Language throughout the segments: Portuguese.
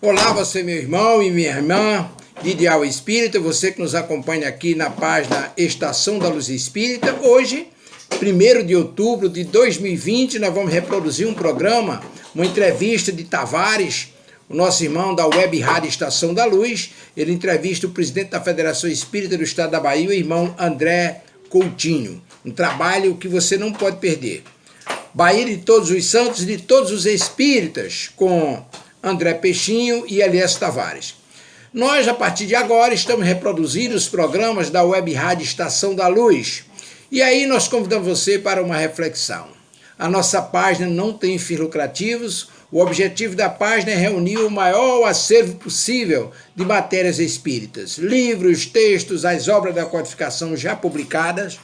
Olá, você, meu irmão e minha irmã de Ideal Espírita, você que nos acompanha aqui na página Estação da Luz Espírita. Hoje, 1º de outubro de 2020, nós vamos reproduzir um programa, uma entrevista de Tavares, o nosso irmão da Web Rádio Estação da Luz. Ele entrevista o presidente da Federação Espírita do Estado da Bahia, o irmão André Coutinho. Um trabalho que você não pode perder. Bahia de Todos os Santos e de Todos os Espíritas, com André Peixinho e Elias Tavares. Nós, a partir de agora, estamos reproduzindo os programas da Web Rádio Estação da Luz. E aí nós convidamos você para uma reflexão. A nossa página não tem fins lucrativos. O objetivo da página é reunir o maior acervo possível de matérias espíritas, livros, textos, as obras da codificação já publicadas,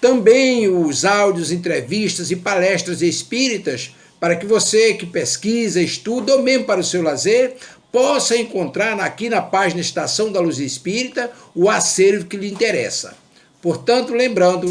também os áudios, entrevistas e palestras espíritas, para que você que pesquisa, estuda ou mesmo para o seu lazer, possa encontrar aqui na página Estação da Luz Espírita o acervo que lhe interessa. Portanto, lembrando,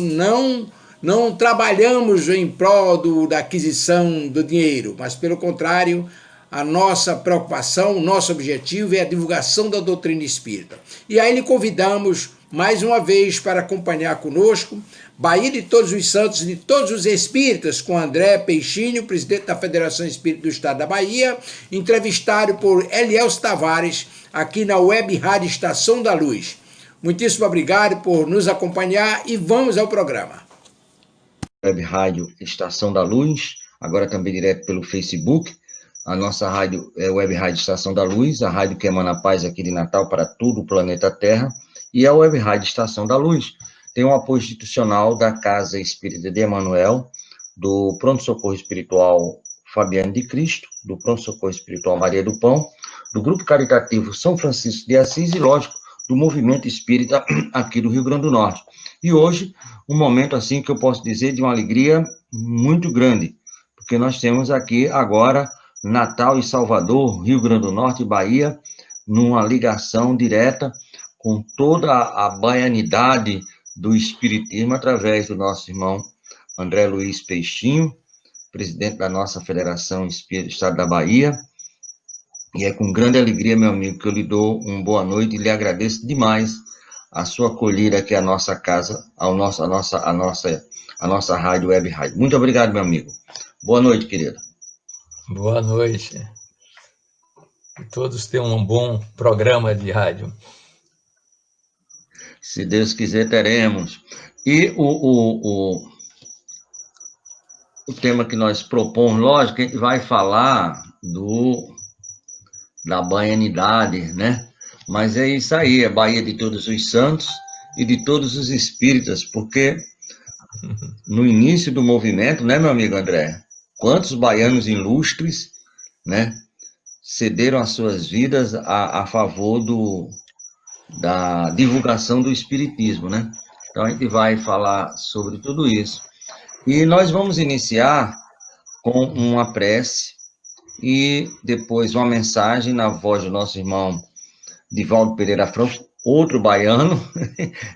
não trabalhamos em prol da aquisição do dinheiro, mas pelo contrário, a nossa preocupação, o nosso objetivo é a divulgação da doutrina espírita. E aí lhe convidamos mais uma vez para acompanhar conosco Bahia de Todos os Santos e de Todos os Espíritas, com André Peixinho, presidente da Federação Espírita do Estado da Bahia, entrevistado por Elias Tavares, aqui na Web Rádio Estação da Luz. Muitíssimo obrigado por nos acompanhar e vamos ao programa. Web Rádio Estação da Luz, agora também direto pelo Facebook. A nossa rádio é Web Rádio Estação da Luz, a rádio que emana paz aqui de Natal para todo o planeta Terra, e a Web Rádio Estação da Luz tem um apoio institucional da Casa Espírita de Emanuel, do Pronto Socorro Espiritual Fabiano de Cristo, do Pronto Socorro Espiritual Maria do Pão, do Grupo Caritativo São Francisco de Assis e, lógico, do Movimento Espírita aqui do Rio Grande do Norte. E hoje, um momento assim que eu posso dizer de uma alegria muito grande, porque nós temos aqui agora Natal e Salvador, Rio Grande do Norte e Bahia, numa ligação direta com toda a baianidade do Espiritismo, através do nosso irmão André Luiz Peixinho, presidente da nossa Federação Espírita do Estado da Bahia. E é com grande alegria, meu amigo, que eu lhe dou uma boa noite e lhe agradeço demais a sua acolhida aqui à nossa casa, a nossa rádio, Web Rádio. Muito obrigado, meu amigo. Boa noite, querido. Boa noite. Que todos tenham um bom programa de rádio. Se Deus quiser, teremos. E o tema que nós propomos, lógico, a gente vai falar da baianidade, né? Mas é isso aí, é Bahia de Todos os Santos e de todos os espíritas, porque no início do movimento, né, meu amigo André, quantos baianos ilustres, né, cederam as suas vidas a favor da divulgação do espiritismo, né? Então a gente vai falar sobre tudo isso. E nós vamos iniciar com uma prece e depois uma mensagem na voz do nosso irmão Divaldo Pereira Franco, outro baiano,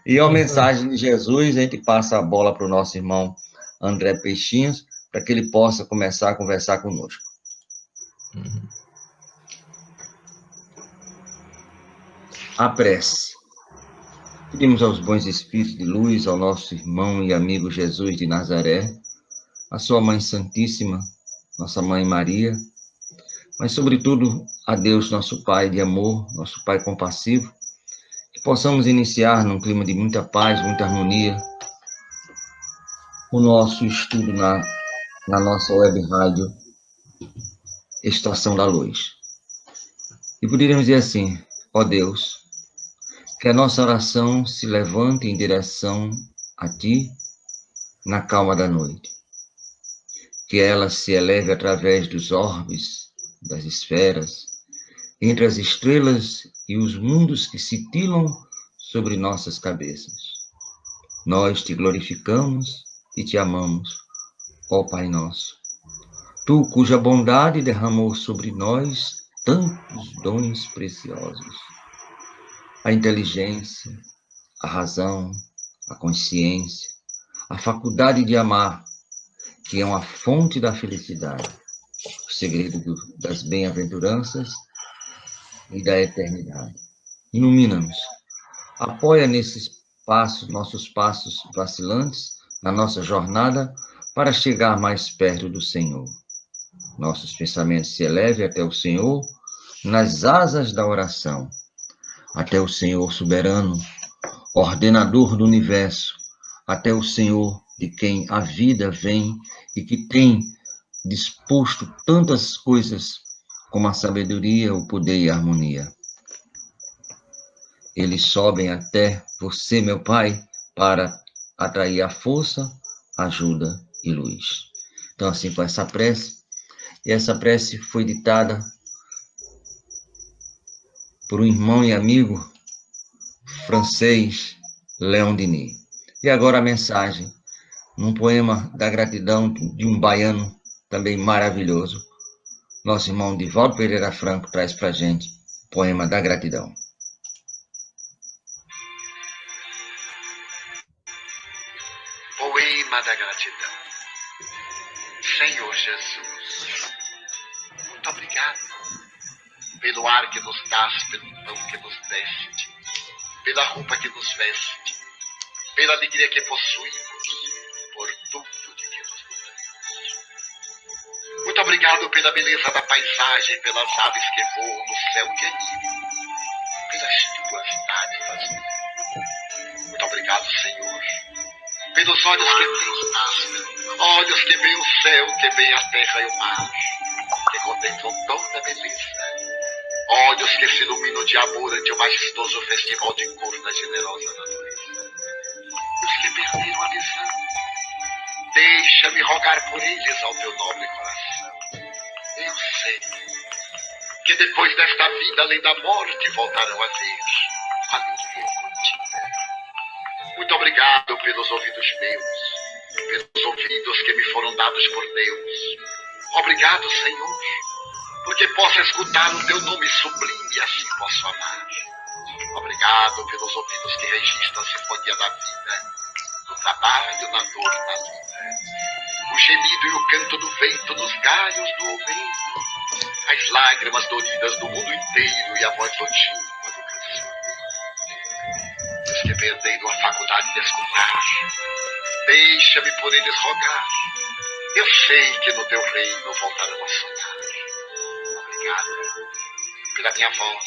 e uma mensagem de Jesus. A gente passa a bola para o nosso irmão André Peixinhos, para que ele possa começar a conversar conosco. A prece. Pedimos aos bons espíritos de luz, ao nosso irmão e amigo Jesus de Nazaré, a sua Mãe Santíssima, nossa Mãe Maria, mas sobretudo a Deus, nosso Pai de amor, nosso Pai compassivo, que possamos iniciar num clima de muita paz, muita harmonia, o nosso estudo na nossa web rádio Estação da Luz. E poderíamos dizer assim: ó Deus, que a nossa oração se levante em direção a Ti na calma da noite. Que ela se eleve através dos orbes, das esferas, entre as estrelas e os mundos que cintilam sobre nossas cabeças. Nós Te glorificamos e Te amamos, ó Pai nosso. Tu, cuja bondade derramou sobre nós tantos dons preciosos. A inteligência, a razão, a consciência, a faculdade de amar, que é uma fonte da felicidade, o segredo das bem-aventuranças e da eternidade. Ilumina-nos. Apoia nesses passos, nossos passos vacilantes, na nossa jornada, para chegar mais perto do Senhor. Nossos pensamentos se elevem até o Senhor, nas asas da oração, até o Senhor soberano, ordenador do universo, até o Senhor de quem a vida vem e que tem disposto tantas coisas como a sabedoria, o poder e a harmonia. Eles sobem até você, meu Pai, para atrair a força, ajuda e luz. Então, assim, com essa prece, e essa prece foi ditada por um irmão e amigo francês, Léon Denis. E agora a mensagem, num poema da gratidão de um baiano também maravilhoso. Nosso irmão Divaldo Pereira Franco traz para a gente o poema da gratidão. Poema da gratidão. Senhor Jesus, muito obrigado pelo ar que nos dás, pelo pão que nos deste, pela roupa que nos veste, pela alegria que possuímos, por tudo de que nos nutrimos. Muito obrigado pela beleza da paisagem, pelas aves que voam no céu querido, pelas tuas dádivas. Muito obrigado, Senhor, pelos olhos que tens, olhos que veem o céu, que veem a terra e o mar, que contemplam toda a beleza, olhos que se iluminam de amor ante o majestoso festival de cor da generosa natureza. Os que perderam a visão, deixa-me rogar por eles ao teu nobre coração. Eu sei que depois desta vida, além da morte, voltarão a ver a alegria contida. Muito obrigado pelos ouvidos meus, pelos ouvidos que me foram dados por Deus. Obrigado, Senhor, porque posso escutar o teu nome sublime e assim posso amar. Obrigado pelos ouvidos que registram a sinfonia da vida, do trabalho, na dor, na lida. O gemido e o canto do vento nos galhos do ouvento, as lágrimas doridas do mundo inteiro e a voz otiva do cancioneiro. Os que perderam a faculdade de escutar, deixa-me por eles rogar. Eu sei que no teu reino voltarão a sonhar. Obrigado pela minha voz,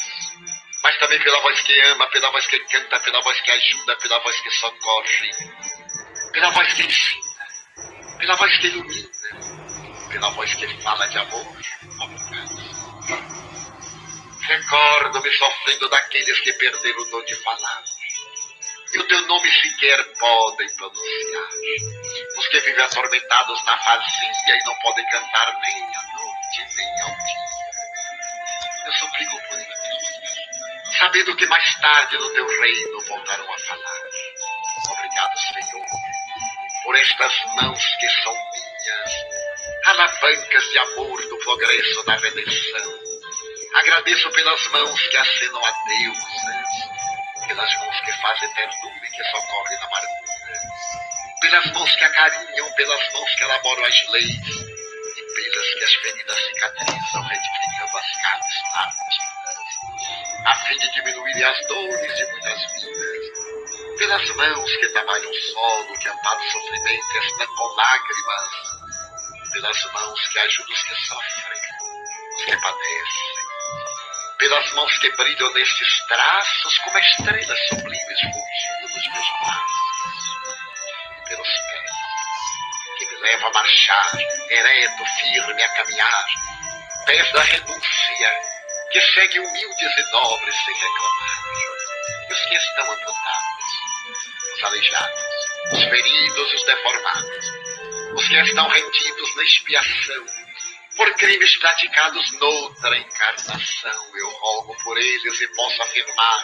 mas também pela voz que ama, pela voz que canta, pela voz que ajuda, pela voz que socorre, pela voz que ensina, pela voz que ilumina, pela voz que fala de amor. Obrigado. Recordo-me sofrendo daqueles que perderam o dom de falar, e o teu nome sequer podem pronunciar. Os que vivem atormentados na vazia e não podem cantar nem à noite, nem ao dia. Eu suplico por eles, sabendo que mais tarde no teu reino voltarão a falar. Obrigado, Senhor, por estas mãos que são minhas, alavancas de amor do progresso da redenção. Agradeço pelas mãos que acenam a deuses, pelas mãos que fazem ternura e que socorrem na amargura, pelas mãos que acarinham, pelas mãos que elaboram as leis e pelas que as feridas cicatrizam, retificando as carnes náuticas, a fim de diminuírem as dores de muitas vidas, pelas mãos que trabalham o solo, que amparam o sofrimento e estancam lágrimas, pelas mãos que ajudam os que sofrem, os que padecem, pelas mãos que brilham nestes traços como estrelas sublimes fugindo dos meus braços, pelos pés que me levam a marchar, ereto, firme, a caminhar, pés da renúncia que seguem humildes e nobres sem reclamar, e os que estão amputados, os aleijados, os feridos e os deformados, os que estão rendidos na expiação, por crimes praticados noutra encarnação. Eu rogo por eles e posso afirmar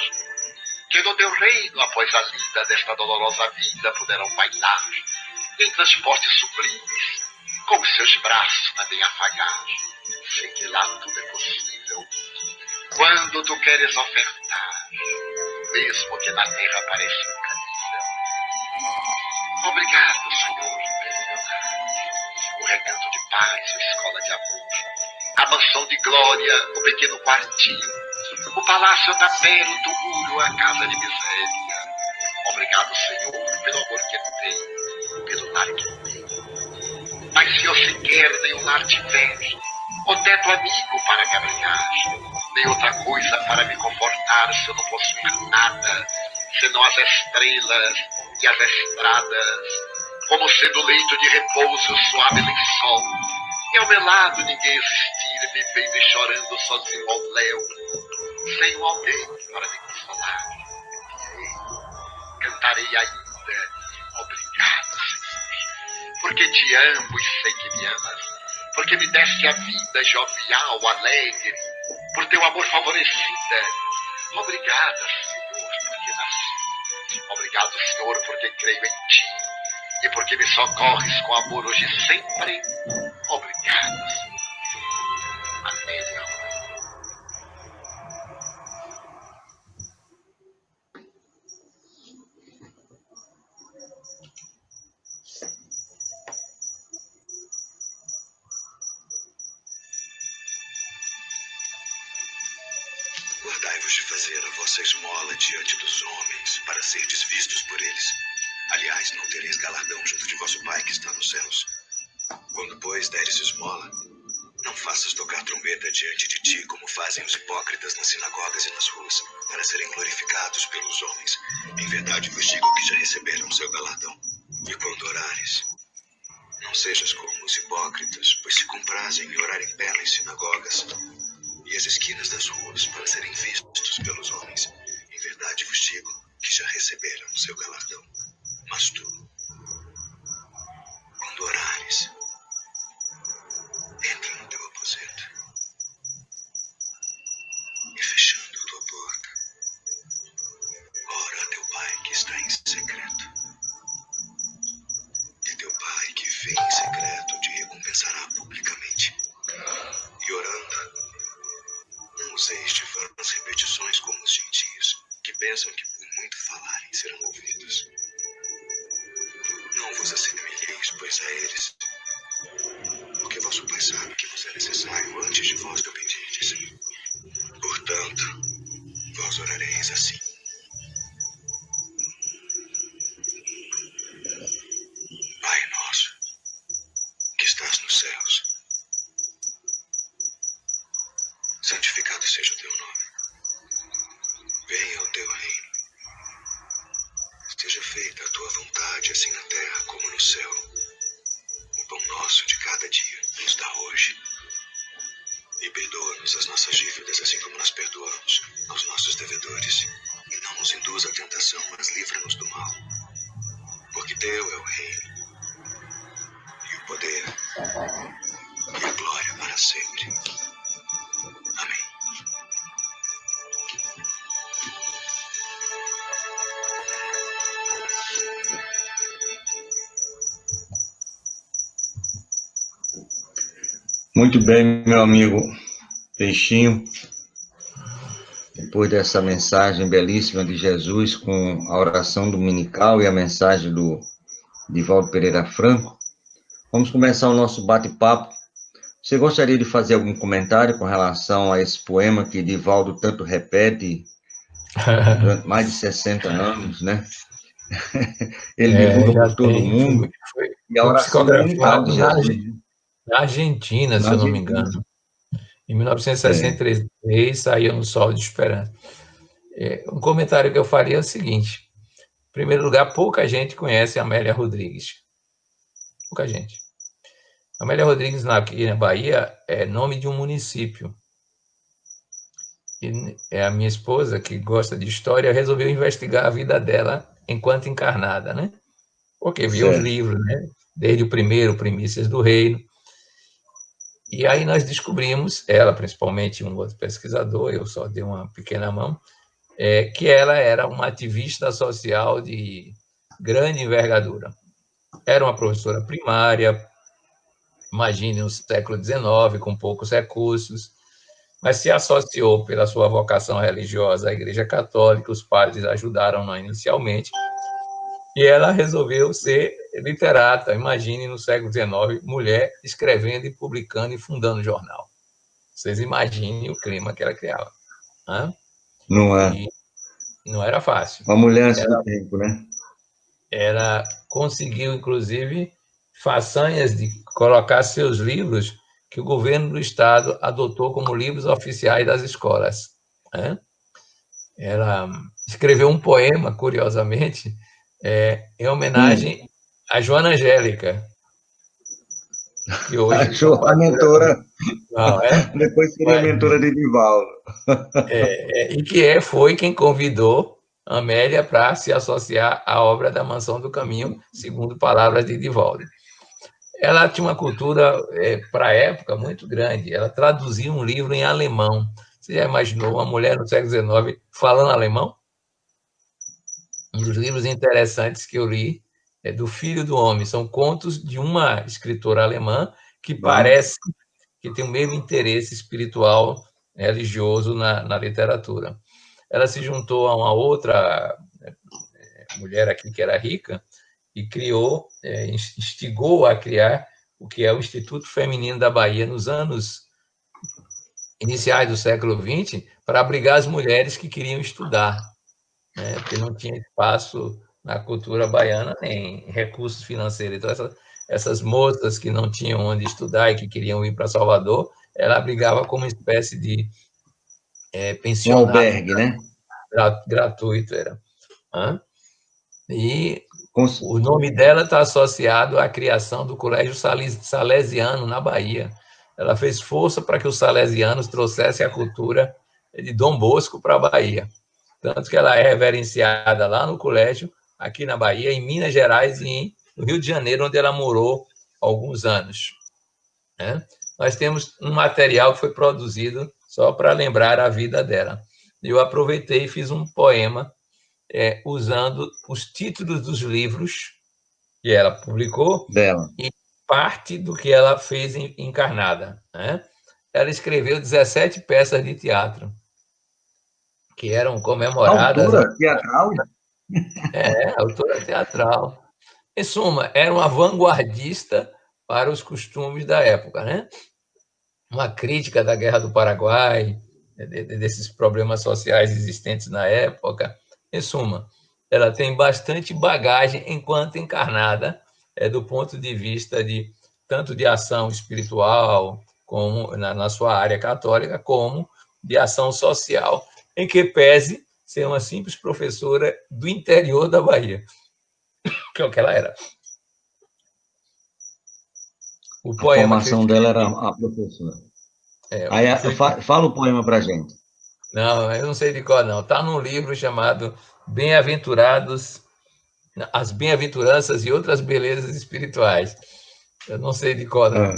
que no teu reino, após a lida desta dolorosa vida, puderam bailar em transportes sublimes, com seus braços também afagar. Sei que lá tudo é possível, quando tu queres ofertar, mesmo que na terra pareça incanível. Obrigado, Senhor, pelo meu lar, o recanto de paz, a escola de amor, a mansão de glória, o pequeno quartinho, O palácio da Pérola, do Muro, a casa de miséria. Obrigado, Senhor, pelo amor que tem, pelo lar que tem. Mas se eu sequer nenhum lar tiver, o teto amigo para me abrigar, nem outra coisa para me confortar, se eu não possuir nada, senão as estrelas e as estradas, como sendo leito de repouso, suave lençol, e ao meu lado ninguém existir, vivendo e chorando sozinho ao léu, sem um alguém para me consolar. Cantarei ainda, obrigado, Senhor, porque te amo e sei que me amas, porque me deste a vida jovial, alegre, por teu amor favorecida. Obrigada, Senhor, porque nasci. Obrigado, Senhor, porque creio em ti e porque me socorres com amor hoje e sempre. Obrigado, Senhor. Amém. Guardai-vos de fazer a vossa esmola diante dos homens, para serdes vistos por eles. Aliás, não tereis galardão junto de vosso Pai que está nos céus. Quando, pois, deres esmola, não faças tocar trombeta diante de ti, como fazem os hipócritas nas sinagogas e nas ruas, para serem glorificados pelos homens. Em verdade vos digo que já receberam seu galardão. E quando orares, não sejas como os hipócritas, pois se comprazem em orar em pé nas sinagogas e as esquinas das ruas, para serem vistos pelos homens. Em verdade vos digo que já receberam o seu galardão. Mas tu, quando orares, entra no teu aposento e, fechando a tua porta, ora a teu Pai que está em secreto. E teu Pai que vê em secreto te recompensará publicamente. E orando, não useis de vãs repetições como os gentios, que pensam que por muito falarem serão ouvidos. Não vos assemelheis, pois, a eles, porque vosso Pai sabe que vos é necessário antes de vós que o pedirdes. Portanto, vós orareis assim: Pai nosso, que estás nos céus, santificado seja o teu nome. Venha o teu reino. Seja feita a tua vontade, assim na terra como no céu. O pão nosso de cada dia nos dá hoje. E perdoa-nos as nossas dívidas, assim como nós perdoamos aos nossos devedores. E não nos induz à tentação, mas livra-nos do mal. Porque teu é o reino, e o poder, e a glória para sempre. Amém. Muito bem, meu amigo Peixinho. Depois dessa mensagem belíssima de Jesus, com a oração dominical e a mensagem do Divaldo Pereira Franco, vamos começar o nosso bate-papo. Você gostaria de fazer algum comentário com relação a esse poema que Divaldo tanto repete durante mais de 60 anos, né? Ele divulga por todo mundo. E a oração dominical de Jesus. Na Argentina, se eu não me engano. Em 1963, saiu no Sol de Esperança. Um comentário que eu faria é o seguinte. Em primeiro lugar, pouca gente conhece a Amélia Rodrigues. Pouca gente. Amélia Rodrigues, aqui na Bahia, é nome de um município. E a minha esposa, que gosta de história, resolveu investigar a vida dela enquanto encarnada, né? Porque viu os livros, né? Desde o primeiro, Primícias do Reino. E aí nós descobrimos, ela principalmente, um outro pesquisador, eu só dei uma pequena mão, que ela era uma ativista social de grande envergadura. Era uma professora primária, imagine, no século XIX, com poucos recursos, mas se associou pela sua vocação religiosa à Igreja Católica, os padres ajudaram-na inicialmente, e ela resolveu ser literata, imagine, no século XIX, mulher escrevendo e publicando e fundando jornal. Vocês imaginem o clima que ela criava. Né? Não é. E não era fácil. Uma mulher antes do tempo, né? Ela conseguiu, inclusive, façanhas de colocar seus livros que o governo do estado adotou como livros oficiais das escolas. Né? Ela escreveu um poema, curiosamente, em homenagem a Joana Angélica, que hoje Achou a mentora, não, depois seria a mentora de Divaldo. e que foi quem convidou Amélia para se associar à obra da Mansão do Caminho, segundo palavras de Divaldo. Ela tinha uma cultura, para a época, muito grande. Ela traduzia um livro em alemão. Você já imaginou uma mulher no século XIX falando alemão? Um dos livros interessantes que eu li é do Filho do Homem. São contos de uma escritora alemã que parece que tem o mesmo interesse espiritual, religioso na literatura. Ela se juntou a uma outra mulher aqui que era rica e criou, instigou a criar o que é o Instituto Feminino da Bahia nos anos iniciais do século XX, para abrigar as mulheres que queriam estudar, né? Porque não tinha espaço na cultura baiana, nem recursos financeiros. Então, essas moças que não tinham onde estudar e que queriam ir para Salvador, ela abrigava como uma espécie de pensionato. Um albergue, né? Gratuito era. E o nome dela está associado à criação do Colégio Salesiano na Bahia. Ela fez força para que os salesianos trouxessem a cultura de Dom Bosco para a Bahia. Tanto que ela é reverenciada lá no colégio, aqui na Bahia, em Minas Gerais e no Rio de Janeiro, onde ela morou alguns anos. Né? Nós temos um material que foi produzido só para lembrar a vida dela. Eu aproveitei e fiz um poema usando os títulos dos livros que ela publicou dela e parte do que ela fez encarnada. Né? Ela escreveu 17 peças de teatro que eram comemoradas. Autora teatral? Autora teatral. Em suma, era uma vanguardista para os costumes da época, né? Uma crítica da Guerra do Paraguai, desses problemas sociais existentes na época. Em suma, ela tem bastante bagagem enquanto encarnada, do ponto de vista tanto de ação espiritual, como na sua área católica, como de ação social, em que pese ser uma simples professora do interior da Bahia, que é o que ela era. A formação dela era a professora. Fala o poema para a gente. Não, eu não sei de qual, não. Está num livro chamado Bem-aventurados, as Bem-aventuranças e Outras Belezas Espirituais. Eu não sei de qual, não.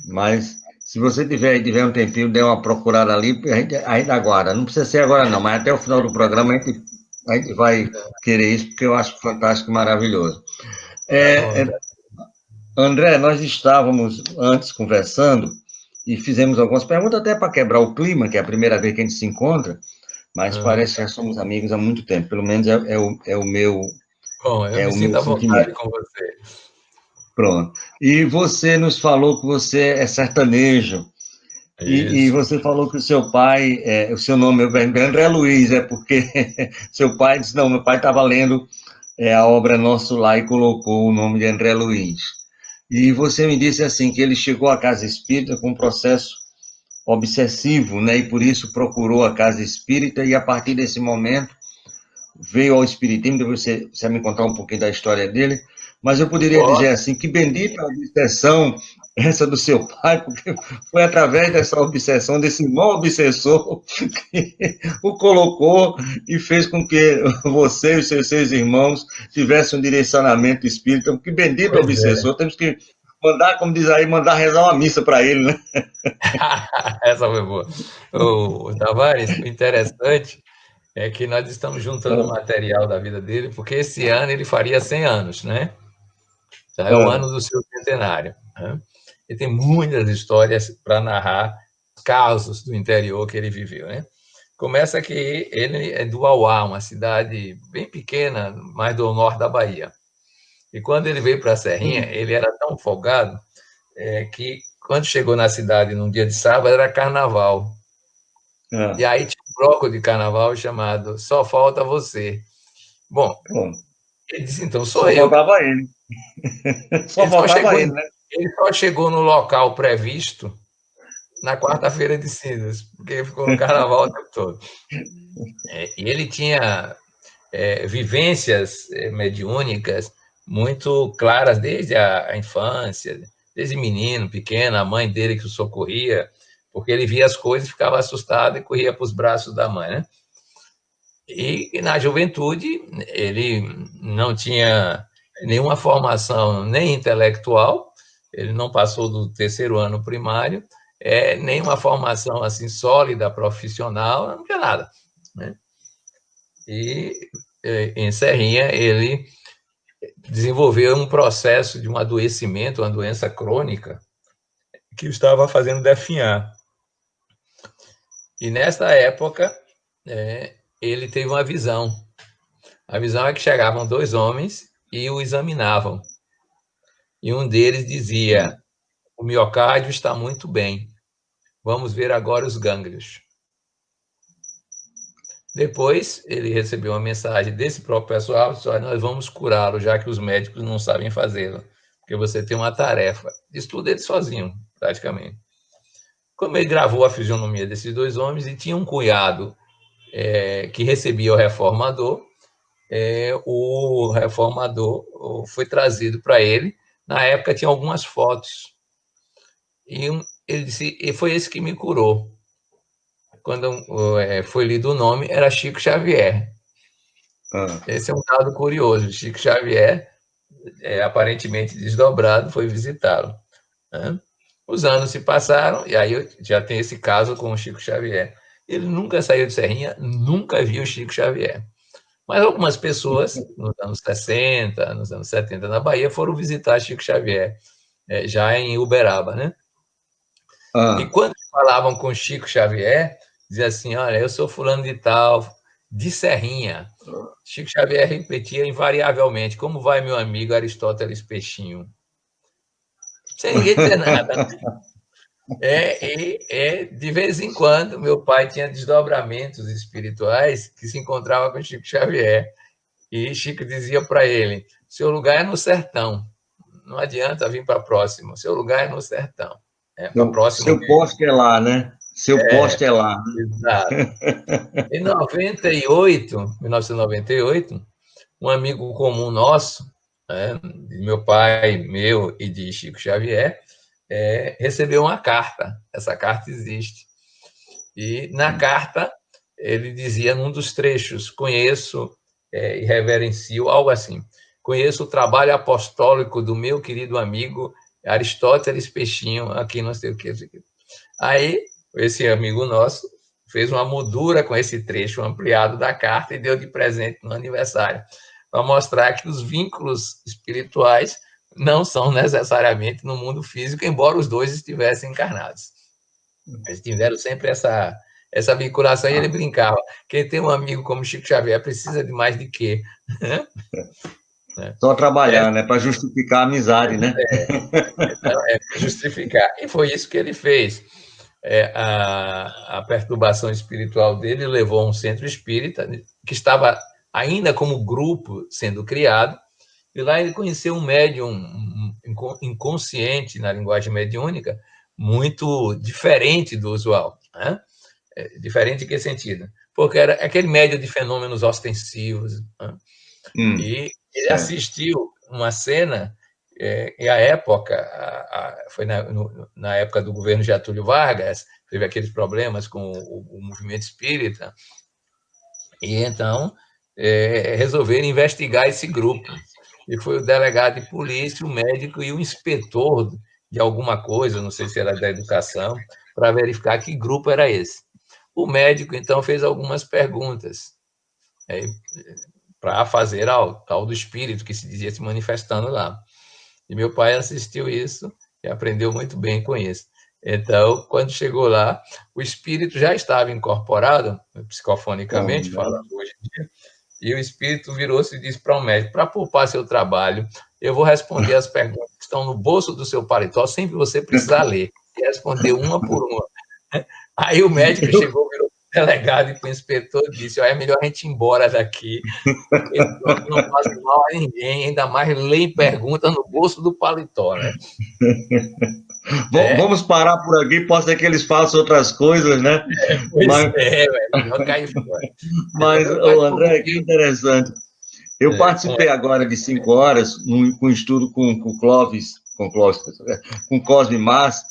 Mas, se você tiver um tempinho, dê uma procurada ali, a gente aguarda. Não precisa ser agora, não, mas até o final do programa a gente vai querer isso, porque eu acho fantástico e maravilhoso. André, nós estávamos antes conversando e fizemos algumas perguntas até para quebrar o clima, que é a primeira vez que a gente se encontra, mas parece que já somos amigos há muito tempo, pelo menos é o meu Bom, eu me sinto à vontade com você. Pronto. E você nos falou que você é sertanejo, e você falou que o seu pai, o seu nome é André Luiz, porque seu pai disse, não, meu pai estava lendo a obra Nosso Lar e colocou o nome de André Luiz. E você me disse assim, que ele chegou à casa espírita com um processo obsessivo, né? E por isso procurou a casa espírita, e a partir desse momento veio ao espiritismo. Depois você vai me contar um pouquinho da história dele, mas eu poderia dizer assim, que bendita a obsessão essa do seu pai, porque foi através dessa obsessão, desse irmão obsessor, que o colocou e fez com que você e os seus irmãos tivessem um direcionamento espírita. Que bendito obsessor, temos que mandar, como diz aí, mandar rezar uma missa para ele, né? Essa foi boa. O Tavares, o interessante é que nós estamos juntando o material da vida dele, porque esse ano ele faria 100 anos, né? Já é o ano do seu centenário, né? Ele tem muitas histórias para narrar casos do interior que ele viveu, né? Começa que ele é do Auá, uma cidade bem pequena, mais do norte da Bahia. E quando ele veio para a Serrinha, ele era tão folgado que, quando chegou na cidade num dia de sábado, era carnaval. E aí tinha um bloco de carnaval chamado Só Falta Você. Bom, ele disse, então sou eu. Só faltava ele. Só faltava ele, né? Ele só chegou no local previsto na quarta-feira de cinzas, porque ele ficou no carnaval o tempo todo. E ele tinha vivências mediúnicas muito claras desde a infância, desde menino, pequeno, a mãe dele que o socorria, porque ele via as coisas, ficava assustado e corria para os braços da mãe, né? E na juventude ele não tinha nenhuma formação nem intelectual, ele não passou do terceiro ano primário, nenhuma formação assim sólida, profissional, não tinha nada, né? E em Serrinha ele desenvolveu um processo de um adoecimento, uma doença crônica, que o estava fazendo definhar. E nessa época, ele teve uma visão. A visão é que chegavam 2 homens e o examinavam. E um deles dizia, o miocárdio está muito bem, vamos ver agora os gânglios. Depois, ele recebeu uma mensagem desse próprio pessoal, disse, nós vamos curá-lo, já que os médicos não sabem fazê-lo, porque você tem uma tarefa. Isso tudo ele sozinho, praticamente. Como ele gravou a fisionomia desses 2 homens e tinha um cunhado que recebia o reformador foi trazido para ele. Na época tinha algumas fotos. E ele disse, e foi esse que me curou. Quando foi lido o nome, era Chico Xavier. Esse é um dado curioso. Chico Xavier, aparentemente desdobrado, foi visitá-lo. Os anos se passaram, e aí já tem esse caso com o Chico Xavier. Ele nunca saiu de Serrinha, nunca viu o Chico Xavier. Mas algumas pessoas, nos anos 60, nos anos 70, na Bahia, foram visitar Chico Xavier, já em Uberaba, né? E quando falavam com Chico Xavier, dizia assim, olha, eu sou fulano de tal, de Serrinha. Chico Xavier repetia invariavelmente, como vai meu amigo Aristóteles Peixinho? Sem ninguém dizer nada. De vez em quando, meu pai tinha desdobramentos espirituais que se encontrava com Chico Xavier. E Chico dizia para ele, seu lugar é no sertão, não adianta vir para próximo, seu lugar é no sertão. Seu poste é lá, né? Seu poste é lá. Exato. Em 1998, um amigo comum nosso, de meu pai, meu e de Chico Xavier, recebeu uma carta. Essa carta existe. E na carta ele dizia num dos trechos, conheço e reverencio, algo assim, conheço o trabalho apostólico do meu querido amigo Aristóteles Peixinho, aqui não sei o que. Aí, esse amigo nosso fez uma moldura com esse trecho ampliado da carta e deu de presente no aniversário, para mostrar que os vínculos espirituais não são necessariamente no mundo físico, embora os 2 estivessem encarnados. Eles tiveram sempre essa vinculação, e ele brincava, quem tem um amigo como Chico Xavier precisa de mais de quê? Só trabalhar, né? Para justificar a amizade, né? Para justificar. E foi isso que ele fez. A perturbação espiritual dele levou a um centro espírita, que estava ainda como grupo sendo criado, e lá ele conheceu um médium inconsciente, na linguagem mediúnica, muito diferente do usual. Né? Diferente em que sentido? Porque era aquele médium de fenômenos ostensivos. Né? E ele assistiu uma cena, e a época, foi na época do governo Getúlio Vargas, teve aqueles problemas com o movimento espírita, e então resolveram investigar esse grupo. E foi o delegado de polícia, o médico e o inspetor de alguma coisa, não sei se era da educação, para verificar que grupo era esse. O médico, então, fez algumas perguntas para fazer ao tal do espírito que se dizia se manifestando lá. E meu pai assistiu isso e aprendeu muito bem com isso. Então, quando chegou lá, o espírito já estava incorporado, psicofonicamente falando hoje em dia, e o espírito virou-se e disse para o médico, para poupar seu trabalho, eu vou responder as perguntas que estão no bolso do seu paletó, sem você precisar ler, e responder uma por uma. Aí o médico chegou, virou delegado e para o inspetor disse: é melhor a gente ir embora daqui, porque não faz mal a ninguém, ainda mais lê pergunta no bolso do paletó, né? Vamos parar por aqui, pode ser que eles façam outras coisas, né? Pois velho, melhor cair fora. Mas, André, que interessante. Eu participei agora de 5 horas com um estudo com Cosme Mas,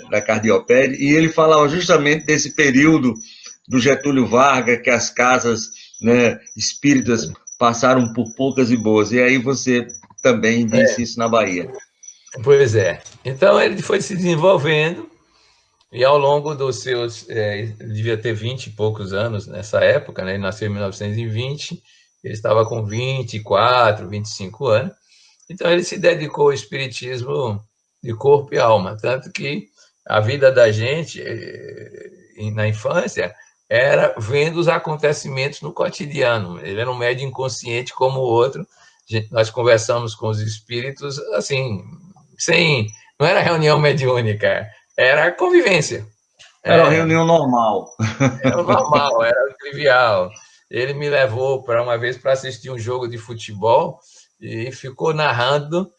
da Cardiopédia, e ele falava justamente desse período do Getúlio Vargas, que as casas, né, espíritas passaram por poucas e boas. E aí você também disse isso na Bahia. Pois é. Então ele foi se desenvolvendo e ao longo dos seus... ele devia ter 20 e poucos anos nessa época, né? Ele nasceu em 1920, ele estava com 24, 25 anos. Então ele se dedicou ao espiritismo de corpo e alma, tanto que a vida da gente na infância era vendo os acontecimentos no cotidiano. Ele era um médium inconsciente como o outro. Nós conversamos com os espíritos assim, não era reunião mediúnica, era convivência. Era uma reunião normal. Era o normal, era o trivial. Ele me levou uma vez para assistir um jogo de futebol e ficou narrando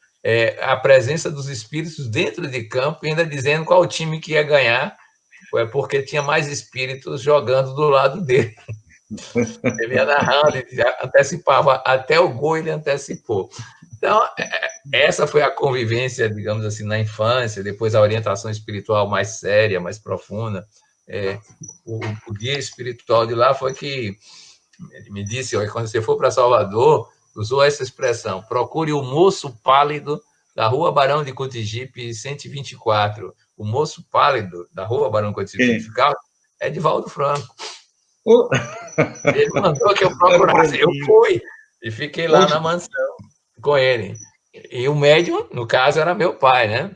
a presença dos espíritos dentro de campo e ainda dizendo qual time que ia ganhar, porque tinha mais espíritos jogando do lado dele. Ele ia narrando, ele antecipava, até o gol ele antecipou. Então, essa foi a convivência, digamos assim, na infância, depois a orientação espiritual mais séria, mais profunda. O guia espiritual de lá foi que ele me disse: quando você for para Salvador, usou essa expressão, procure o moço pálido da Rua Barão de Cotigipe 124. O moço pálido da Rua Barão de Cotigipe é Edivaldo Franco. Ele mandou que eu procurasse, eu fui e fiquei lá na mansão com ele. E o médium, no caso, era meu pai, né?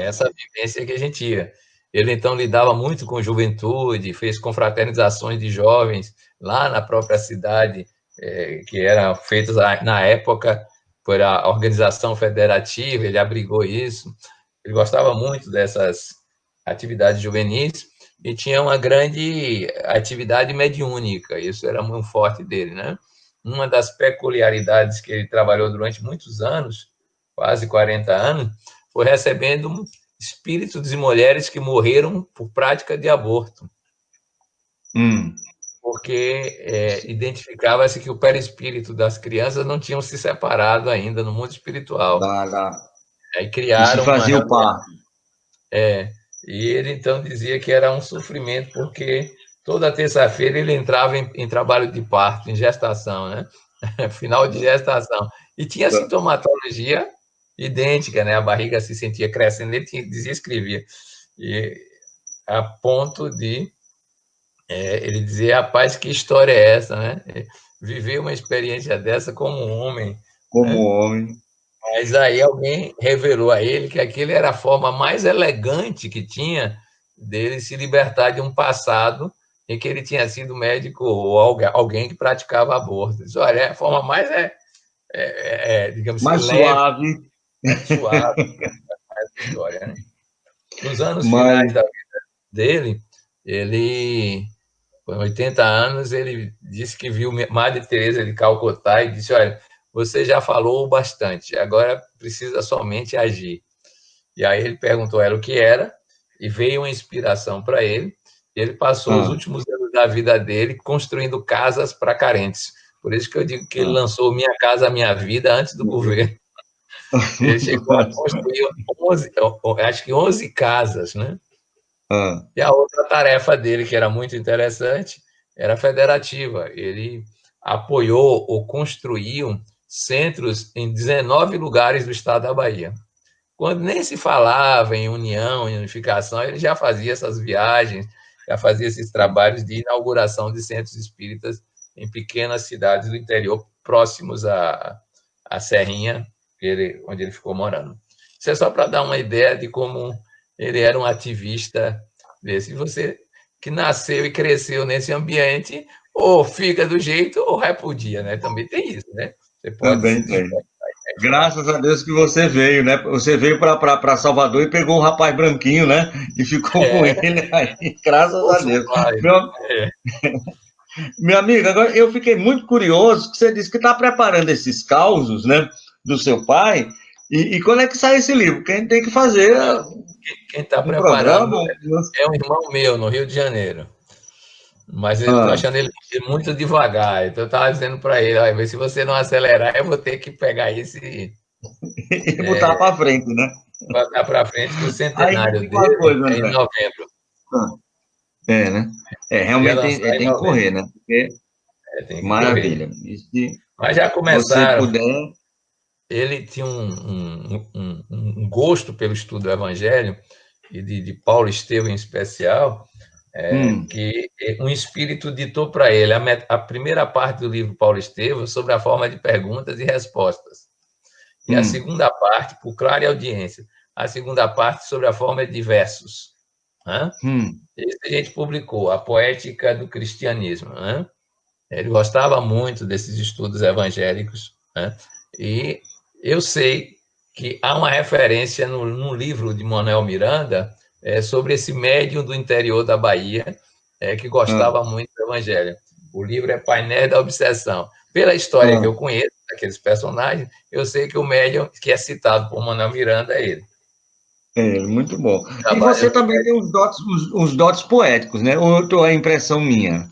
Essa vivência que a gente ia. Ele, então, lidava muito com juventude, fez confraternizações de jovens lá na própria cidade, que eram feitas na época por a organização federativa, ele abrigou isso. Ele gostava muito dessas atividades juvenis e tinha uma grande atividade mediúnica, isso era muito forte dele, né? Uma das peculiaridades que ele trabalhou durante muitos anos, quase 40 anos, foi recebendo espíritos de mulheres que morreram por prática de aborto. Porque identificava-se que o perispírito das crianças não tinham se separado ainda no mundo espiritual. Aí criaram... E se fazia o parto. E ele, então, dizia que era um sofrimento, porque toda terça-feira ele entrava em trabalho de parto, em gestação, né? Final de gestação. E tinha sintomatologia idêntica, né? A barriga se sentia crescendo, ele escrevia. E a ponto de ele dizer: rapaz, que história é essa, né? Viver uma experiência dessa como um homem. Homem. Mas aí alguém revelou a ele que aquilo era a forma mais elegante que tinha dele se libertar de um passado em que ele tinha sido médico ou alguém que praticava aborto. Ele disse: olha, a forma mais digamos mais assim, suave. Suave. História, né? Nos anos finais da vida dele, ele, com 80 anos, ele disse que viu Madre Teresa de Calcutá e disse: olha, você já falou bastante, agora precisa somente agir. E aí ele perguntou a ela o que era, e veio uma inspiração para ele, e ele passou os últimos anos da vida dele construindo casas para carentes. Por isso que eu digo que ele lançou Minha Casa Minha Vida antes do governo. Ele chegou a construir 11 casas, né? E a outra tarefa dele, que era muito interessante, era federativa. Ele apoiou ou construiu centros em 19 lugares do estado da Bahia. Quando nem se falava em união, em unificação, ele já fazia essas viagens, já fazia esses trabalhos de inauguração de centros espíritas em pequenas cidades do interior, próximos à Serrinha, onde ele ficou morando. Isso é só para dar uma ideia de como ele era um ativista desse. Você que nasceu e cresceu nesse ambiente, ou fica do jeito ou repudia, né? Também tem isso, né? Você pode também tem. Graças a Deus que você veio, né? Você veio para Salvador e pegou o rapaz branquinho, né? E ficou com ele aí, graças a Deus. Meu, meu amigo, agora eu fiquei muito curioso, que você disse que está preparando esses causos, né? Do seu pai. E quando é que sai esse livro? Quem tem que fazer Quem está um preparando programa? é um irmão meu, no Rio de Janeiro. Mas eu estou achando ele muito devagar. Então eu estava dizendo para ele, olha, se você não acelerar, eu vou ter que pegar esse E botar para frente, né? botar para frente, que o Aí centenário me diga uma coisa, dele é em André. novembro. Né? Realmente tem que correr, né? Porque, Tem que maravilha. correr. E se Mas já você começaram. puder... Ele tinha um gosto pelo estudo do Evangelho, e de Paulo Estevão em especial, que um espírito ditou para ele a primeira parte do livro Paulo Estevão sobre a forma de perguntas e respostas. E a segunda parte, por clara audiência, a segunda parte sobre a forma de versos. Esse a gente publicou, A Poética do Cristianismo. Ele gostava muito desses estudos evangélicos, e eu sei que há uma referência no livro de Manuel Miranda sobre esse médium do interior da Bahia que gostava muito do evangelho. O livro é Painéis da Obsessão. Pela história que eu conheço, daqueles personagens, eu sei que o médium que é citado por Manuel Miranda é ele. Muito bom. E você também tem os dotes poéticos, né? Ou é impressão minha?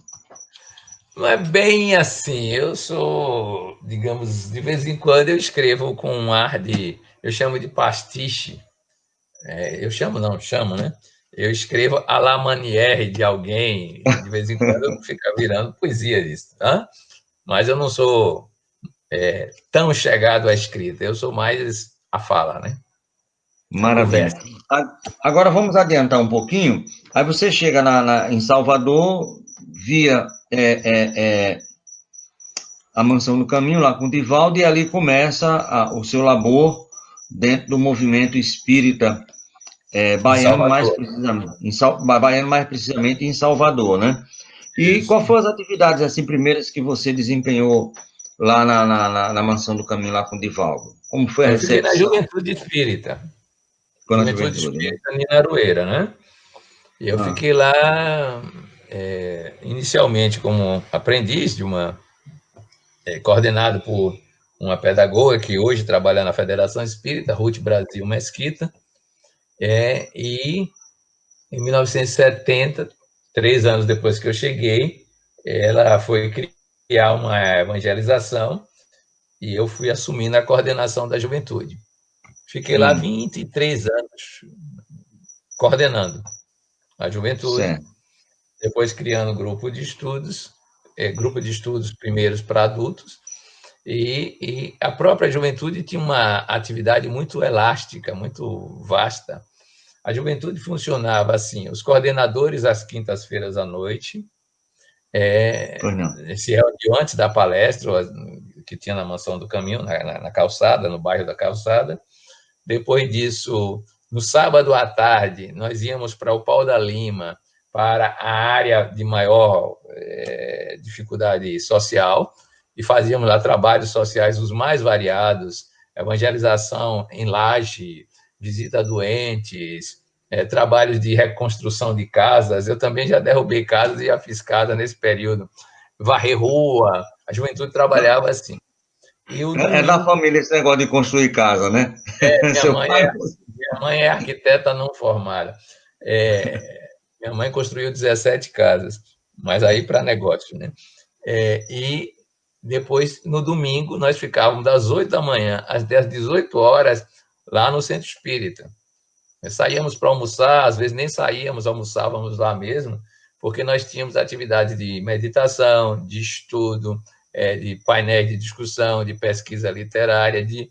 Não é bem assim. Eu sou, digamos, de vez em quando eu escrevo com um ar eu chamo de pastiche. Chamo, né? Eu escrevo à la manière de alguém, de vez em quando fica virando poesia disso, tá? Mas eu não sou tão chegado à escrita, eu sou mais a fala, né? Maravilha. Agora vamos adiantar um pouquinho. Aí você chega em Salvador, via a Mansão do Caminho, lá com o Divaldo, e ali começa o seu labor dentro do movimento espírita baiano, mais precisamente em Salvador, né? E qual foram as atividades assim primeiras que você desempenhou lá na Mansão do Caminho, lá com o Divaldo? Como foi a recepção? Eu fiquei na Juventude Espírita. Juventude Espírita Ninarueira, né? E eu fiquei lá inicialmente como aprendiz coordenado por uma pedagoga que hoje trabalha na Federação Espírita, Ruth Brasil Mesquita, e em 1970, 3 anos depois que eu cheguei, ela foi criar uma evangelização e eu fui assumindo a coordenação da juventude. Fiquei lá 23 anos coordenando a juventude, depois criando grupo de estudos primeiros para adultos, e a própria juventude tinha uma atividade muito elástica, muito vasta. A juventude funcionava assim: os coordenadores às quintas-feiras à noite se reuniam antes da palestra que tinha na Mansão do Caminho, na Calçada, no bairro da Calçada. Depois disso, no sábado à tarde, nós íamos para o Pau da Lima, para a área de maior dificuldade social, e fazíamos lá trabalhos sociais os mais variados, evangelização em laje, visita a doentes, trabalhos de reconstrução de casas. Eu também já derrubei casas e já fiz casa nesse período. Varrer rua, a juventude trabalhava assim. Da família esse negócio de construir casa, né? Minha mãe é arquiteta não formada. Minha mãe construiu 17 casas, mas aí para negócio, né? E depois, no domingo, nós ficávamos das 8 da manhã às 18 horas lá no Centro Espírita. Nós saíamos para almoçar, às vezes nem saíamos, almoçávamos lá mesmo, porque nós tínhamos atividade de meditação, de estudo, de painéis de discussão, de pesquisa literária, de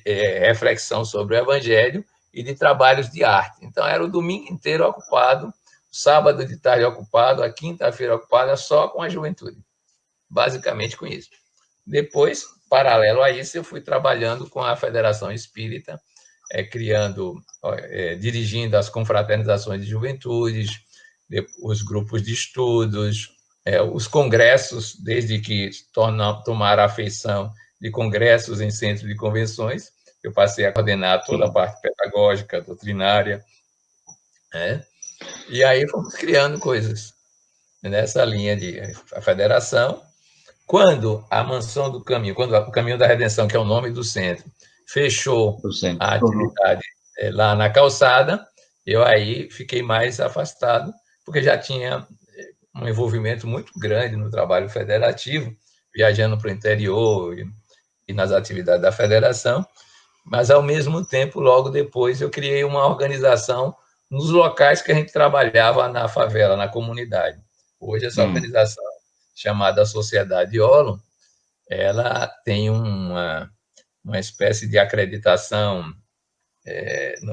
reflexão sobre o Evangelho e de trabalhos de arte. Então, era o domingo inteiro ocupado, sábado de tarde ocupado, a quinta-feira ocupada só com a juventude. Basicamente com isso. Depois, paralelo a isso, eu fui trabalhando com a Federação Espírita, dirigindo as confraternizações de juventudes, os grupos de estudos, os congressos, desde que tomaram a feição de congressos em centros de convenções. Eu passei a coordenar toda a parte pedagógica, doutrinária, né? E aí fomos criando coisas nessa linha de a federação. Quando a Mansão do Caminho, quando o Caminho da Redenção, que é o nome do centro, fechou a atividade lá na calçada, eu aí fiquei mais afastado, porque já tinha um envolvimento muito grande no trabalho federativo, viajando para o interior e nas atividades da federação, mas, ao mesmo tempo, logo depois, eu criei uma organização nos locais que a gente trabalhava na favela, na comunidade. Hoje, essa organização, chamada Sociedade Olo, ela tem uma espécie de acreditação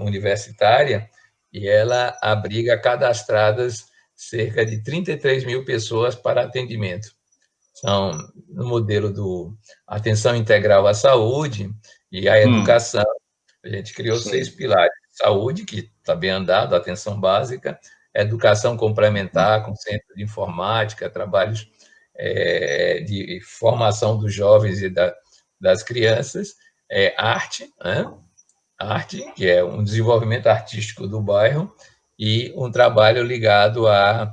universitária, e ela abriga cadastradas cerca de 33 mil pessoas para atendimento. São no modelo do atenção integral à saúde e à educação. A gente criou 6 pilares: saúde, que está bem andado, atenção básica; educação complementar, com centro de informática, trabalhos de formação dos jovens e das crianças; arte, né? Arte, que é um desenvolvimento artístico do bairro, e um trabalho ligado à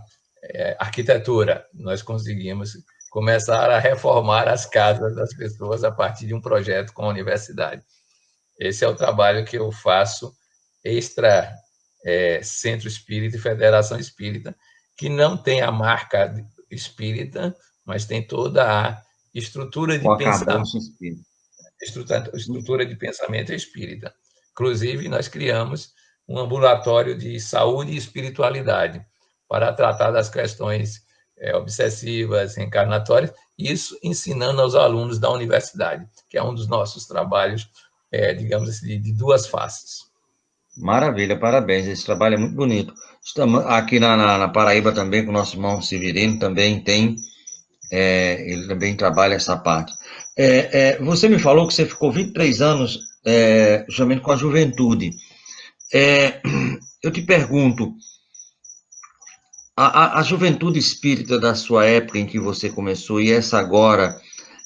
arquitetura. Nós conseguimos começar a reformar as casas das pessoas a partir de um projeto com a universidade. Esse é o trabalho que eu faço extra Centro Espírita e Federação Espírita, que não tem a marca espírita, mas tem toda a estrutura de pensamento. Estrutura de pensamento espírita. Inclusive, nós criamos um ambulatório de saúde e espiritualidade para tratar das questões obsessivas, reencarnatórias, isso ensinando aos alunos da universidade, que é um dos nossos trabalhos, digamos assim, de 2 faces. Maravilha, parabéns, esse trabalho é muito bonito. Estamos aqui na Paraíba também, com o nosso irmão Severino, também tem, ele também trabalha essa parte. Você me falou que você ficou 23 anos justamente com a juventude. Eu te pergunto, a juventude espírita da sua época em que você começou e essa agora,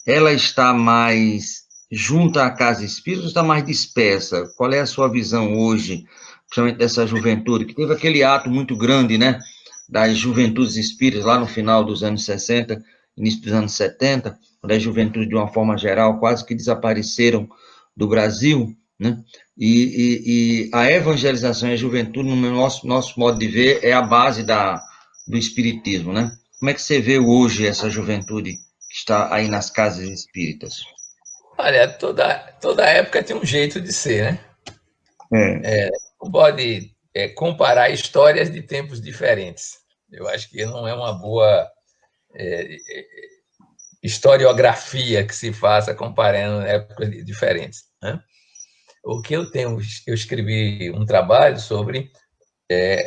ela está mais junta à casa espírita ou está mais dispersa? Qual é a sua visão hoje, principalmente dessa juventude, que teve aquele ato muito grande, né, das juventudes espíritas lá no final dos anos 60, início dos anos 70, quando as juventudes, de uma forma geral, quase que desapareceram do Brasil, né? E a evangelização e a juventude, no nosso modo de ver, é a base do espiritismo, né? Como é que você vê hoje essa juventude que está aí nas casas espíritas? Olha, toda época tem um jeito de ser, né? Não pode comparar histórias de tempos diferentes. Eu acho que não é uma boa historiografia que se faça comparando épocas diferentes, né? O que eu escrevi um trabalho sobre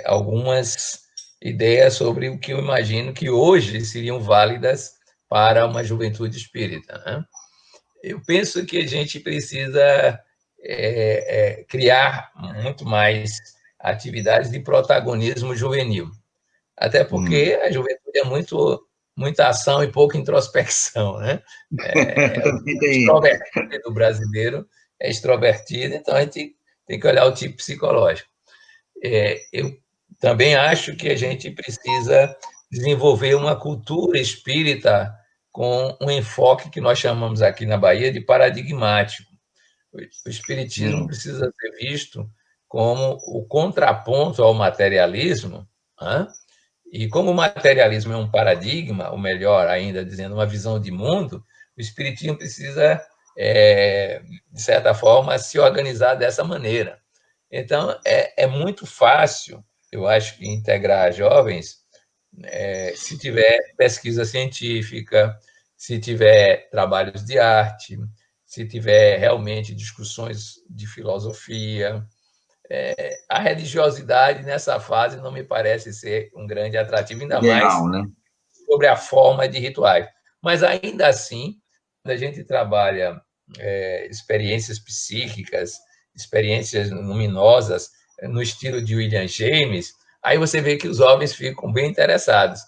algumas ideias sobre o que eu imagino que hoje seriam válidas para uma juventude espírita, né? Eu penso que a gente precisa criar muito mais atividades de protagonismo juvenil, até porque a juventude é muita ação e pouca introspecção, né? O extrovertido do brasileiro é extrovertido, então a gente tem que olhar o tipo psicológico. Eu também acho que a gente precisa desenvolver uma cultura espírita com um enfoque que nós chamamos aqui na Bahia de paradigmático. O espiritismo precisa ser visto como o contraponto ao materialismo, né? E como o materialismo é um paradigma, ou melhor ainda, dizendo uma visão de mundo, o espiritismo precisa, de certa forma, se organizar dessa maneira. Então, é muito fácil, eu acho, que integrar jovens, se tiver pesquisa científica, se tiver trabalhos de arte, se tiver realmente discussões de filosofia. A religiosidade, nessa fase, não me parece ser um grande atrativo, ainda mais, né, sobre a forma de rituais. Mas, ainda assim, quando a gente trabalha experiências psíquicas, experiências luminosas, no estilo de William James, aí você vê que os jovens ficam bem interessados.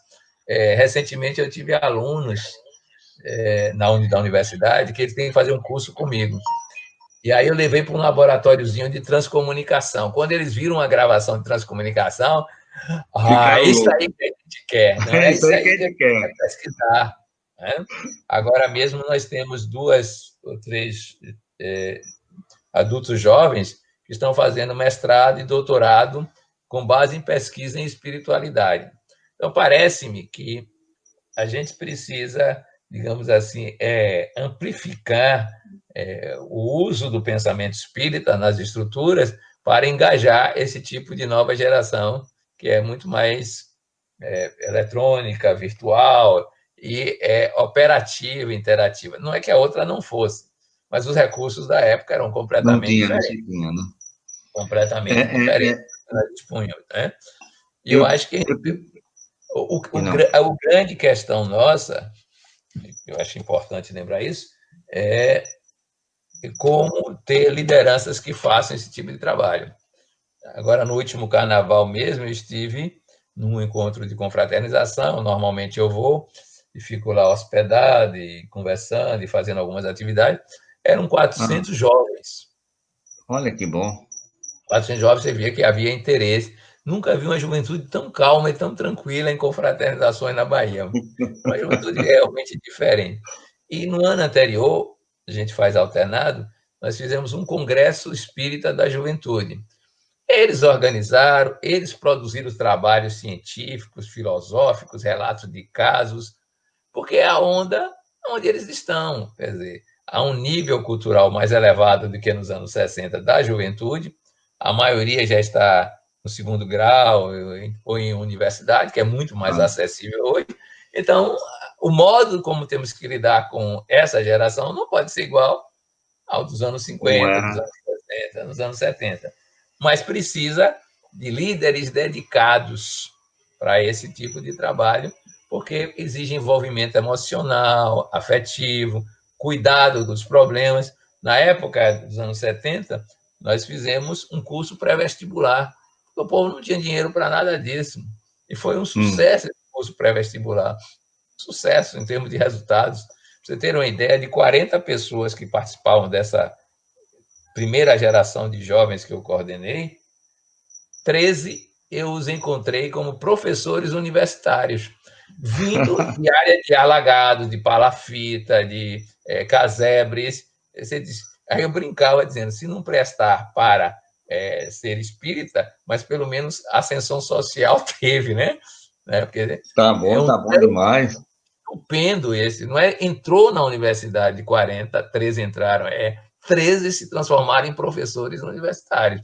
Recentemente, eu tive alunos da universidade, que eles têm que fazer um curso comigo. E aí eu levei para um laboratóriozinho de transcomunicação. Quando eles viram a gravação de transcomunicação, isso aí que a gente quer, não é isso aí que a gente quer pesquisar. Né? Agora mesmo nós temos 2 ou 3 adultos jovens que estão fazendo mestrado e doutorado com base em pesquisa em espiritualidade. Então, parece-me que a gente precisa, digamos assim, amplificar o uso do pensamento espírita nas estruturas para engajar esse tipo de nova geração, que é muito mais eletrônica, virtual e operativa, interativa. Não é que a outra não fosse, mas os recursos da época eram completamente diferentes. Não, né? Completamente diferentes. Né? E eu acho que a grande questão nossa, eu acho importante lembrar isso, é como ter lideranças que façam esse tipo de trabalho. Agora, no último carnaval mesmo, eu estive num encontro de confraternização. Normalmente eu vou e fico lá hospedado e conversando e fazendo algumas atividades. Eram 400 jovens. Olha que bom. 400 jovens, você via que havia interesse. Nunca vi uma juventude tão calma e tão tranquila em confraternizações na Bahia. Uma juventude realmente diferente. E no ano anterior, a gente faz alternado, nós fizemos um congresso espírita da juventude. Eles organizaram, eles produziram trabalhos científicos, filosóficos, relatos de casos, porque é a onda onde eles estão. Quer dizer, há um nível cultural mais elevado do que nos anos 60 da juventude, a maioria já está no 2º grau ou em universidade, que é muito mais acessível hoje. Então, o modo como temos que lidar com essa geração não pode ser igual ao dos anos 50, dos anos 60, dos anos 70. Mas precisa de líderes dedicados para esse tipo de trabalho, porque exige envolvimento emocional, afetivo, cuidado dos problemas. Na época dos anos 70, nós fizemos um curso pré-vestibular, porque o povo não tinha dinheiro para nada disso. E foi um sucesso esse curso pré-vestibular. Sucesso em termos de resultados. Para você ter uma ideia, de 40 pessoas que participavam dessa primeira geração de jovens que eu coordenei, 13 eu os encontrei como professores universitários, vindo de área de Alagado, de Palafita, de Casebres. Aí eu brincava dizendo, se não prestar para ser espírita, mas pelo menos ascensão social teve, né? Porque tá bom demais. Estupendo esse, não é? Entrou na universidade de 40, 13 entraram, 13 se transformaram em professores universitários.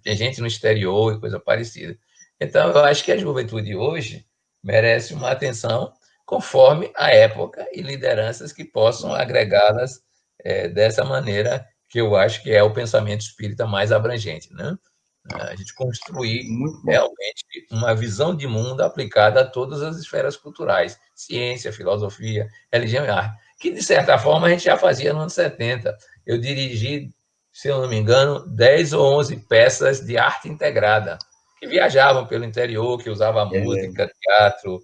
Tem gente no exterior e coisa parecida. Então, eu acho que a juventude hoje merece uma atenção conforme a época e lideranças que possam agregá-las dessa maneira, que eu acho que é o pensamento espírita mais abrangente, né? A gente construir realmente uma visão de mundo aplicada a todas as esferas culturais, ciência, filosofia, religião e arte, que, de certa forma, a gente já fazia nos anos 70. Eu dirigi, se eu não me engano, 10 ou 11 peças de arte integrada, que viajavam pelo interior, que usavam música, teatro,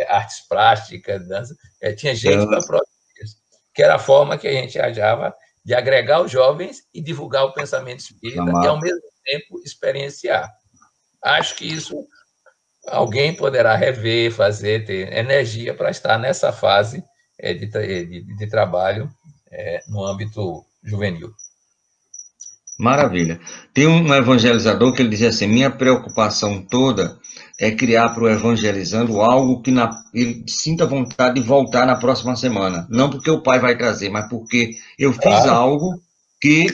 artes plásticas, dança. Tinha gente para produzir isso, que era a forma que a gente achava de agregar os jovens e divulgar o pensamento espírita e, ao mesmo tempo, experienciar. Acho que isso alguém poderá rever, fazer, ter energia para estar nessa fase de trabalho no âmbito juvenil. Maravilha. Tem um evangelizador que ele dizia assim, minha preocupação toda é criar para o evangelizando algo que ele sinta vontade de voltar na próxima semana. Não porque o pai vai trazer, mas porque eu fiz algo que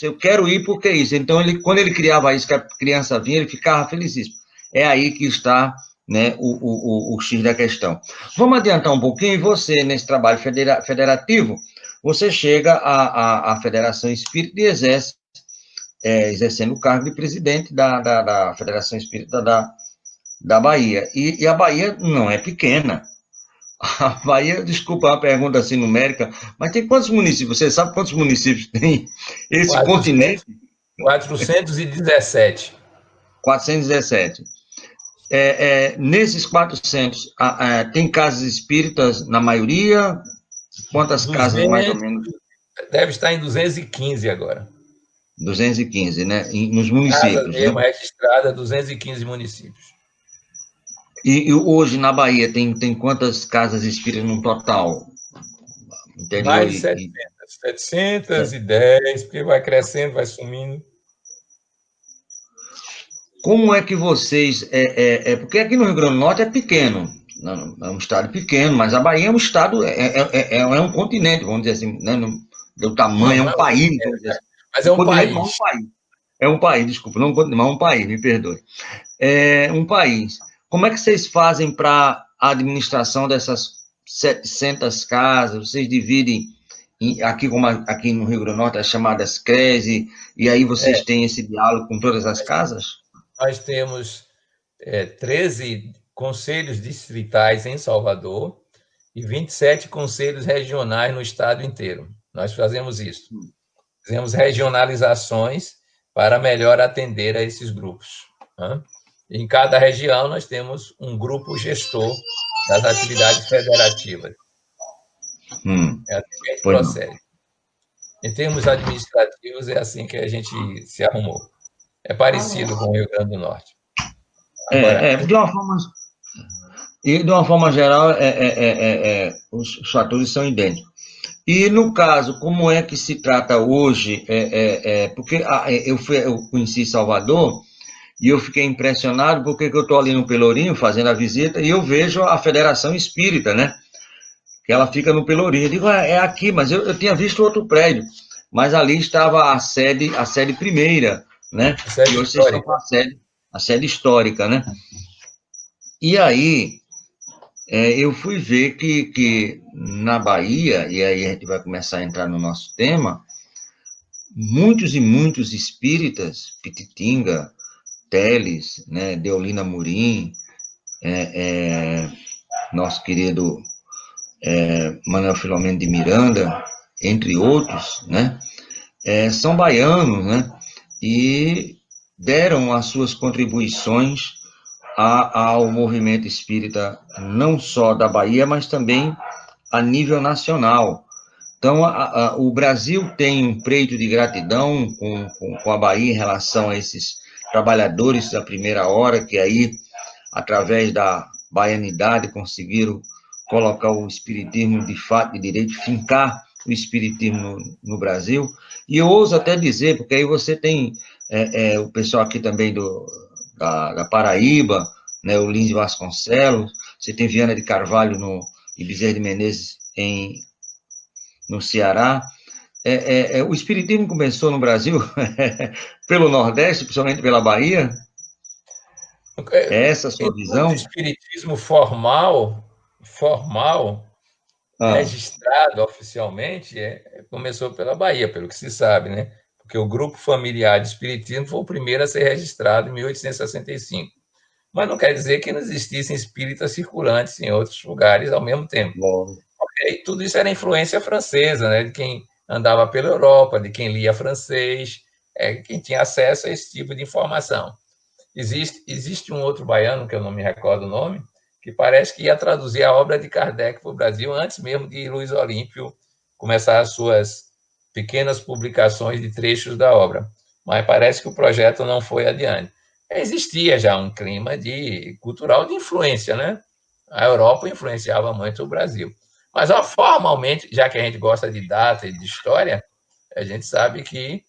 eu quero ir porque é isso. Então, quando ele criava isso, que a criança vinha, ele ficava felicíssimo. É aí que está, né, o X da questão. Vamos adiantar um pouquinho, e você, nesse trabalho federativo, você chega à Federação Espírita e exercendo o cargo de presidente da Federação Espírita da Bahia. E a Bahia não é pequena. A Bahia, desculpa a pergunta assim numérica, mas tem quantos municípios? Você sabe quantos municípios tem esse continente? 417. 417. nesses 400, tem casas espíritas na maioria? Quantas casas, mais ou menos? Deve estar em 215 agora. 215, né? Nos Casa municípios, mesmo né? registrada, 215 municípios. E hoje, na Bahia, tem quantas casas espíritas no total? Interior Mais de 700. 710, porque vai crescendo, vai sumindo. Como é que vocês... porque aqui no Rio Grande do Norte é pequeno, é um estado pequeno, mas a Bahia é um estado, é um continente, vamos dizer assim, né? Do tamanho, é um país, vamos dizer assim. Mas é um país. Não é um país. É um país, desculpa, não é um país, me perdoe. É um país. Como é que vocês fazem para a administração dessas 700 casas? Vocês dividem, aqui como aqui no Rio Grande do Norte, as chamadas CRES, e aí vocês têm esse diálogo com todas as casas? Nós temos 13 conselhos distritais em Salvador e 27 conselhos regionais no estado inteiro. Nós fazemos isso. Fizemos regionalizações para melhor atender a esses grupos. Né? Em cada região, nós temos um grupo gestor das atividades federativas. É assim que a gente procede. Em termos administrativos, é assim que a gente se arrumou. É parecido com o Rio Grande do Norte. Agora, de uma forma geral, os fatores são idênticos. E, no caso, como é que se trata hoje? Porque eu conheci Salvador e eu fiquei impressionado porque eu estou ali no Pelourinho fazendo a visita e eu vejo a Federação Espírita, né? Que ela fica no Pelourinho. Eu digo, é aqui, mas eu tinha visto outro prédio. Mas ali estava a sede primeira, né? E hoje vocês estão com a sede histórica, né? E aí... eu fui ver que na Bahia, e aí a gente vai começar a entrar no nosso tema, muitos e muitos espíritas, Pititinga, Teles, né, Deolina Murim, nosso querido Manuel Filomeno de Miranda, entre outros, né, são baianos, né, e deram as suas contribuições ao movimento espírita, não só da Bahia, mas também a nível nacional. Então, o Brasil tem um preito de gratidão com a Bahia em relação a esses trabalhadores da primeira hora, que aí, através da baianidade, conseguiram colocar o espiritismo de fato, de direito, fincar o espiritismo no Brasil. E eu ouso até dizer, porque aí você tem o pessoal aqui também da Paraíba, né, o Lins de Vasconcelos, você tem Viana de Carvalho e Bezerra de Menezes no Ceará. O espiritismo começou no Brasil pelo Nordeste, principalmente pela Bahia? É essa a sua visão? O espiritismo formal registrado oficialmente, começou pela Bahia, pelo que se sabe, né? Porque o grupo familiar de espiritismo foi o primeiro a ser registrado em 1865. Mas não quer dizer que não existissem espíritas circulantes em outros lugares ao mesmo tempo. Okay? Tudo isso era influência francesa, né? De quem andava pela Europa, de quem lia francês, quem tinha acesso a esse tipo de informação. Existe um outro baiano, que eu não me recordo o nome, que parece que ia traduzir a obra de Kardec para o Brasil antes mesmo de Luiz Olímpio começar as suas pequenas publicações de trechos da obra. Mas parece que o projeto não foi adiante. Existia já um clima cultural de influência, né? A Europa influenciava muito o Brasil. Mas, formalmente, já que a gente gosta de data e de história, a gente sabe que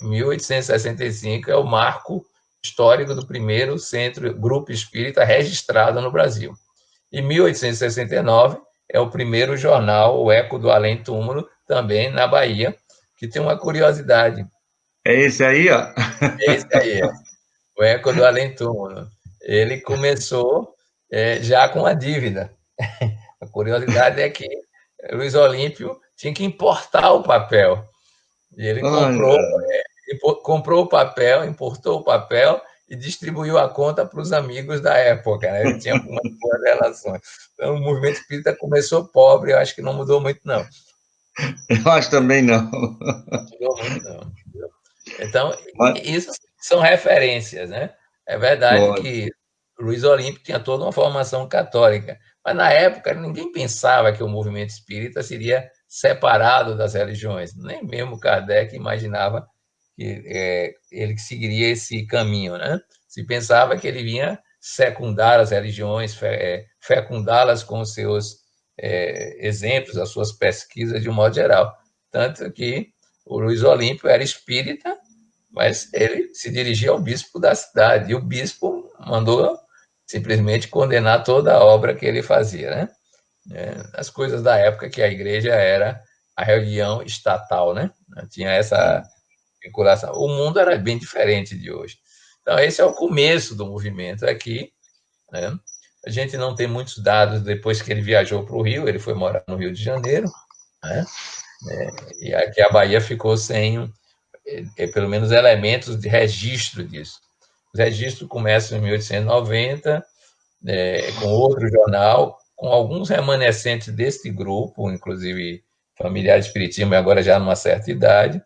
1865 é o marco histórico do primeiro grupo espírita registrado no Brasil. Em 1869 é o primeiro jornal, o Eco do Além Túmulo, também na Bahia, que tem uma curiosidade. É esse aí, ó? É esse aí, o Eco do Além Túmulo. Ele começou já com a dívida. A curiosidade é que Luiz Olímpio tinha que importar o papel. E ele comprou o papel, importou o papel e distribuiu a conta para os amigos da época. Né? Ele tinha umas boas relações. Então, o movimento espírita começou pobre, eu acho que não mudou muito, não. Eu acho também não. Não mudou muito, não. Então, isso são referências, né? É verdade que Luiz Olímpio tinha toda uma formação católica, mas na época ninguém pensava que o movimento espírita seria separado das religiões, nem mesmo Kardec imaginava que ele seguiria esse caminho, né? Se pensava que ele vinha secundar as religiões, fecundá-las com os seus exemplos, as suas pesquisas de um modo geral. Tanto que o Luiz Olímpio era espírita, mas ele se dirigia ao bispo da cidade, e o bispo mandou simplesmente condenar toda a obra que ele fazia, né? As coisas da época que a igreja era a religião estatal, né? Tinha essa vinculação. O mundo era bem diferente de hoje. Então, esse é o começo do movimento aqui, né? A gente não tem muitos dados depois que ele viajou para o Rio, ele foi morar no Rio de Janeiro, né? E aqui a Bahia ficou sem, pelo menos, elementos de registro disso. Os registros começam em 1890, com outro jornal, com alguns remanescentes deste grupo, inclusive familiares de espiritismo, agora já numa certa idade.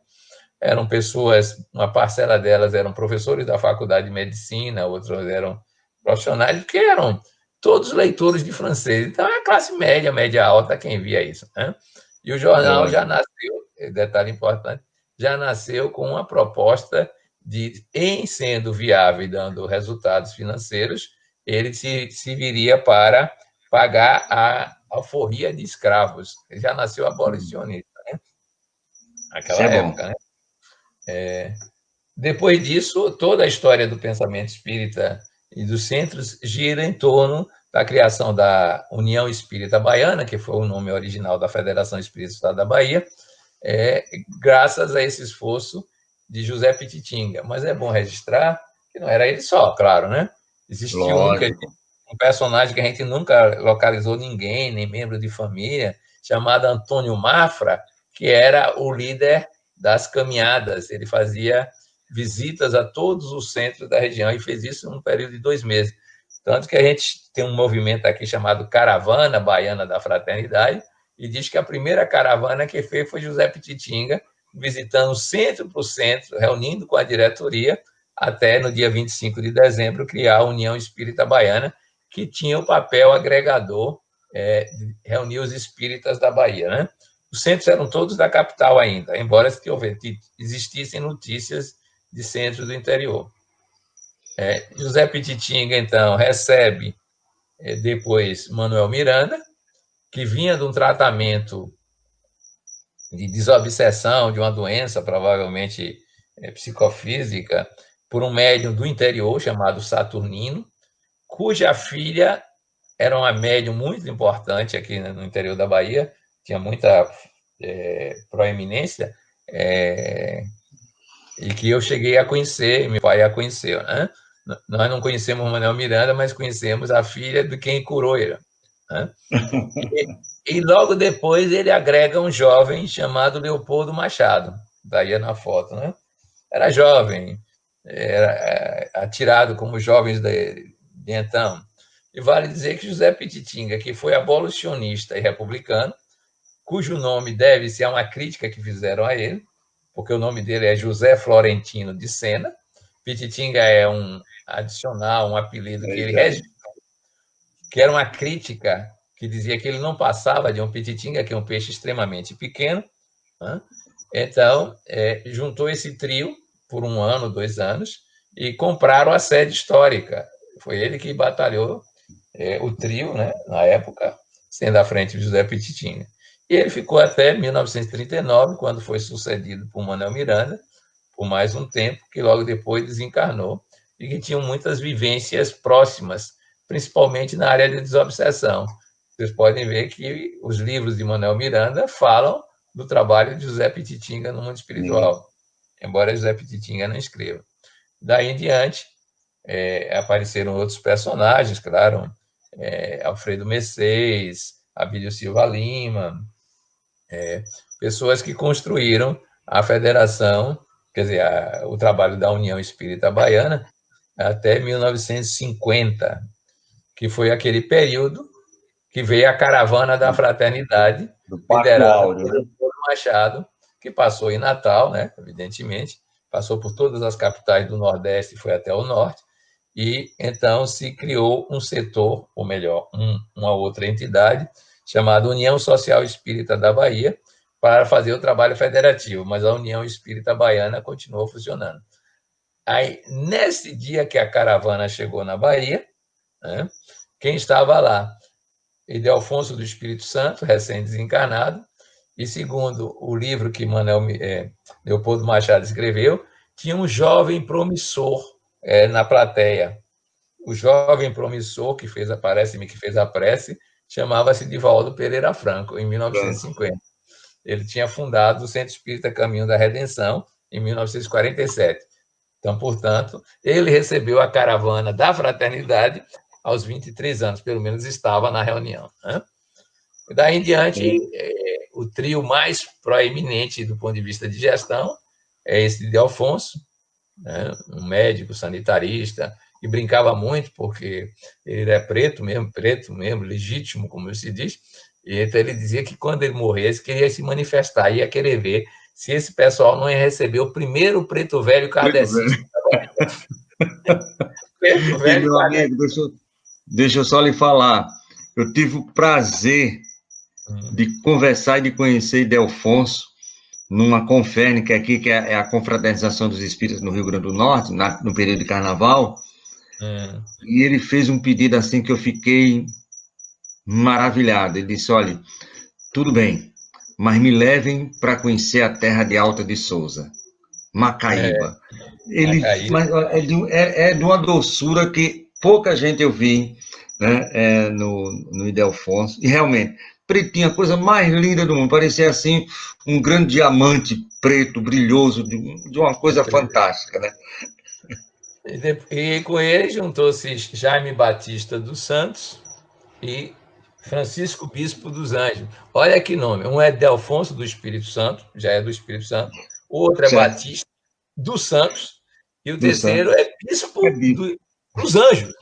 Eram pessoas, uma parcela delas eram professores da faculdade de medicina, outros eram profissionais, que eram todos leitores de francês. Então, é a classe média, média alta, quem via isso, né? E o jornal já nasceu, detalhe importante, já nasceu com uma proposta de, em sendo viável e dando resultados financeiros, ele se viria para pagar a alforria de escravos. Ele já nasceu abolicionista, né? Naquela época, né? Depois disso, toda a história do pensamento espírita e dos centros gira em torno da criação da União Espírita Baiana, que foi o nome original da Federação Espírita do Estado da Bahia, graças a esse esforço de José Pititinga. Mas é bom registrar que não era ele só, claro, né? Existiu um personagem que a gente nunca localizou ninguém, nem membro de família, chamado Antônio Mafra, que era o líder das caminhadas. Ele fazia visitas a todos os centros da região e fez isso num período de 2 meses. Tanto que a gente tem um movimento aqui chamado Caravana Baiana da Fraternidade, e diz que a primeira caravana que fez foi José Pititinga, visitando centro por centro, reunindo com a diretoria, até no dia 25 de dezembro criar a União Espírita Baiana, que tinha o papel agregador de reunir os espíritas da Bahia, né? Os centros eram todos da capital ainda, embora existissem notícias de centros do interior. José Pititinga, então, recebe depois Manuel Miranda, que vinha de um tratamento de desobsessão, de uma doença, provavelmente psicofísica, por um médium do interior chamado Saturnino, cuja filha era uma médium muito importante aqui no interior da Bahia, tinha muita proeminência, e que eu cheguei a conhecer, meu pai a conheceu, né? Nós não conhecemos Manuel Miranda, mas conhecemos a filha de quem curou ele, né? E logo depois ele agrega um jovem chamado Leopoldo Machado, daí na foto, né? Era jovem, era atirado como jovens de então. E vale dizer que José Pititinga, que foi abolicionista e republicano, cujo nome deve-se a uma crítica que fizeram a ele, porque o nome dele é José Florentino de Sena. Pititinga é um adicional, um apelido que ele registrou, que era uma crítica que dizia que ele não passava de um pititinga, que é um peixe extremamente pequeno, né? Então, juntou esse trio por 1 ano, 2 anos, e compraram a sede histórica. Foi ele que batalhou o trio, né, na época, sendo à frente de José Pititinga. E ele ficou até 1939, quando foi sucedido por Manuel Miranda, por mais um tempo, que logo depois desencarnou, e que tinham muitas vivências próximas, principalmente na área de desobsessão. Vocês podem ver que os livros de Manuel Miranda falam do trabalho de José Pititinga no mundo espiritual, embora José Pititinga não escreva. Daí em diante, apareceram outros personagens, claro, Alfredo Messias, Abílio Silva Lima, pessoas que construíram a federação, quer dizer, o trabalho da União Espírita Baiana, até 1950, que foi aquele período que veio a Caravana da Fraternidade, liderada por Leopoldo Machado, que passou em Natal, né, evidentemente, passou por todas as capitais do Nordeste e foi até o Norte, e então se criou um setor, ou melhor, uma outra entidade, chamada União Social Espírita da Bahia, para fazer o trabalho federativo, mas a União Espírita Baiana continuou funcionando. Aí, nesse dia que a caravana chegou na Bahia, né, quem estava lá? Ildefonso do Espírito Santo, recém-desencarnado, e segundo o livro que Leopoldo Machado escreveu, tinha um jovem promissor na plateia. O jovem promissor que fez a prece, chamava-se Divaldo Pereira Franco, em 1950. Ele tinha fundado o Centro Espírita Caminho da Redenção, em 1947. Então, portanto, ele recebeu a caravana da fraternidade aos 23 anos, pelo menos estava na reunião. Né? Daí em diante, o trio mais proeminente do ponto de vista de gestão é esse de Alfonso, né? Um médico sanitarista, e brincava muito, porque ele é preto mesmo, legítimo, como se diz, e então ele dizia que quando ele morresse, queria se manifestar, ia querer ver se esse pessoal não ia receber o primeiro preto velho kardecista. Preto velho. Meu amigo, deixa eu só lhe falar. Eu tive o prazer de conversar e de conhecer Ildefonso numa conferne, que aqui que é a Confraternização dos Espíritos no Rio Grande do Norte, no período de carnaval, e ele fez um pedido assim que eu fiquei maravilhado. Ele disse, olha, tudo bem, mas me levem para conhecer a terra de Alta de Souza, Macaíba. Mas é de uma doçura que pouca gente eu vi, né, no Ildefonso, e realmente, pretinho, a coisa mais linda do mundo, parecia assim um grande diamante preto, brilhoso, de uma coisa fantástica, né? E com ele juntou-se Jaime Batista dos Santos e Francisco Bispo dos Anjos. Olha que nome, um é Ildefonso do Espírito Santo, já é do Espírito Santo, o outro é Batista dos Santos, e o terceiro é Bispo dos Anjos.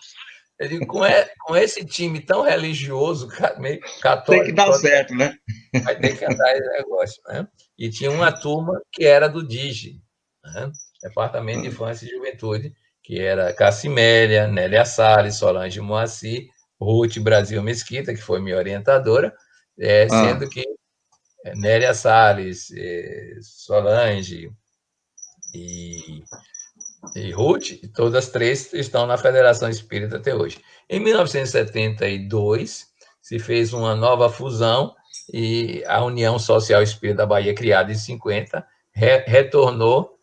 Eu digo, com esse time tão religioso, meio católico... Tem que dar certo, né? Vai ter que andar esse negócio, né? E tinha uma turma que era do DIGE, né? Departamento de Infância e Juventude, que era Cassimélia, Nélia Salles, Solange Moacir, Ruth Brasil Mesquita, que foi minha orientadora, sendo que Nélia Salles, Solange e Ruth, todas três estão na Federação Espírita até hoje. Em 1972, se fez uma nova fusão e a União Social Espírita da Bahia, criada em 50, retornou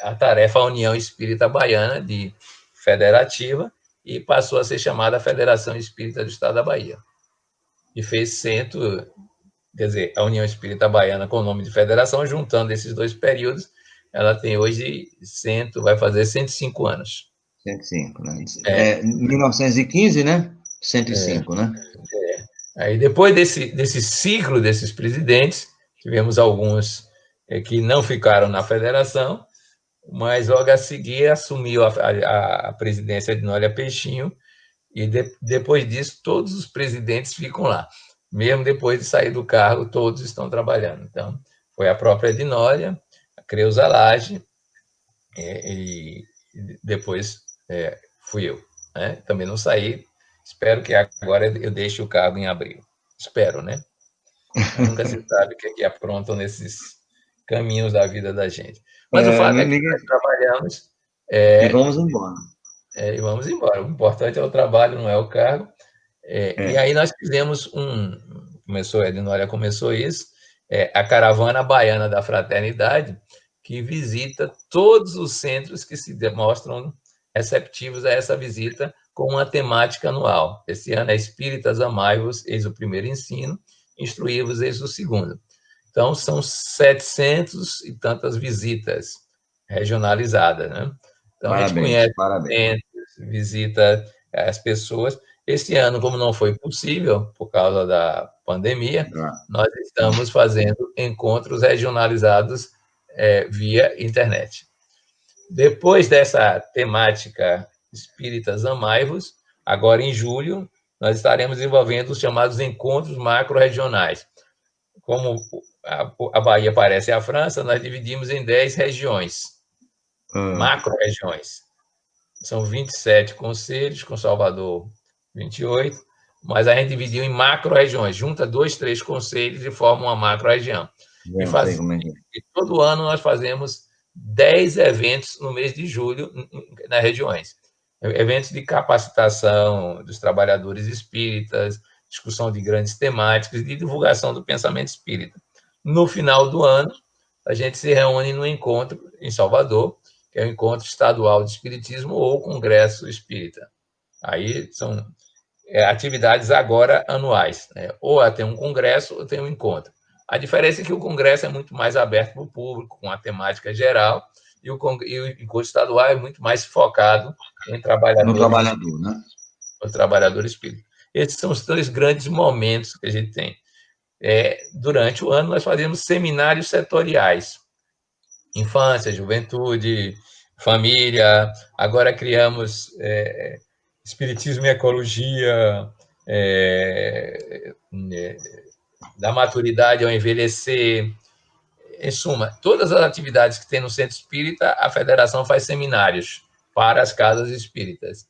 a tarefa à União Espírita Baiana de federativa e passou a ser chamada Federação Espírita do Estado da Bahia. E fez a União Espírita Baiana com o nome de federação, juntando esses dois períodos, ela tem hoje vai fazer 105 anos. 105, né? 1915, né? 105, né? Aí depois desse ciclo desses presidentes, tivemos alguns que não ficaram na federação, mas logo a seguir assumiu a presidência de Nólia Peixinho, e depois disso todos os presidentes ficam lá. Mesmo depois de sair do cargo, todos estão trabalhando. Então, foi a própria Ednólia, a Creuza Lage, e depois fui eu. Né? Também não saí, espero que agora eu deixe o cargo em abril. Espero, né? Nunca se sabe o que aprontam nesses caminhos da vida da gente. Mas o fato é que nós trabalhamos... e vamos embora. E vamos embora. O importante é o trabalho, não é o cargo. E aí nós fizemos a Ednólia começou isso, a Caravana Baiana da Fraternidade, que visita todos os centros que se demonstram receptivos a essa visita com uma temática anual. Esse ano é Espíritas Amai-vos, eis o primeiro ensino, Instruí-vos, eis o segundo. Então, são 700 e tantas visitas regionalizadas, né? Então, parabéns, a gente conhece centros, visita as pessoas. Esse ano, como não foi possível, por causa da pandemia, nós estamos fazendo encontros regionalizados via internet. Depois dessa temática Espíritas Amai-vos, agora em julho, nós estaremos desenvolvendo os chamados encontros macro-regionais. Como a Bahia parece a França, nós dividimos em 10 regiões, macro-regiões. são 27 conselhos, com Salvador 28, mas a gente dividiu em macro-regiões, junta 2, 3 conselhos e forma uma macro-região. E todo ano nós fazemos 10 eventos no mês de julho nas regiões. Eventos de capacitação dos trabalhadores espíritas, discussão de grandes temáticas e de divulgação do pensamento espírita. No final do ano, a gente se reúne no encontro em Salvador, que é o Encontro Estadual de Espiritismo ou Congresso Espírita. Aí são atividades agora anuais, né? Ou tem um congresso ou tem um encontro. A diferença é que o congresso é muito mais aberto para o público, com a temática geral, e o encontro estadual é muito mais focado em trabalhadores, né? Os trabalhadores espíritas. Esses são os 2 grandes momentos que a gente tem. Durante o ano, nós fazemos seminários setoriais. Infância, juventude, família. Agora criamos Espiritismo e Ecologia, da maturidade ao envelhecer. Em suma, todas as atividades que tem no Centro Espírita, a Federação faz seminários para as casas espíritas.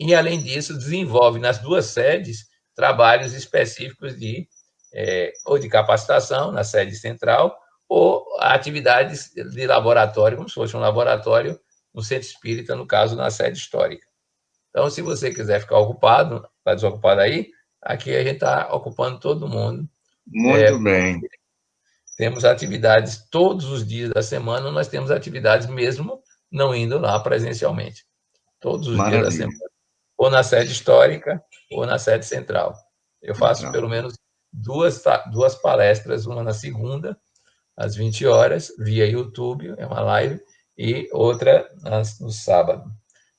E, além disso, desenvolve nas 2 sedes trabalhos específicos ou de capacitação, na sede central, ou atividades de laboratório, como se fosse um laboratório no Centro Espírita, no caso, na sede histórica. Então, se você quiser ficar ocupado, está desocupado aí, aqui a gente está ocupando todo mundo. Muito bem. Temos atividades todos os dias da semana, nós temos atividades mesmo não indo lá presencialmente. Todos os dias da semana. Ou na sede histórica, ou na sede central. Eu faço pelo menos duas palestras, uma na segunda, às 20 horas, via YouTube, é uma live, e outra no sábado.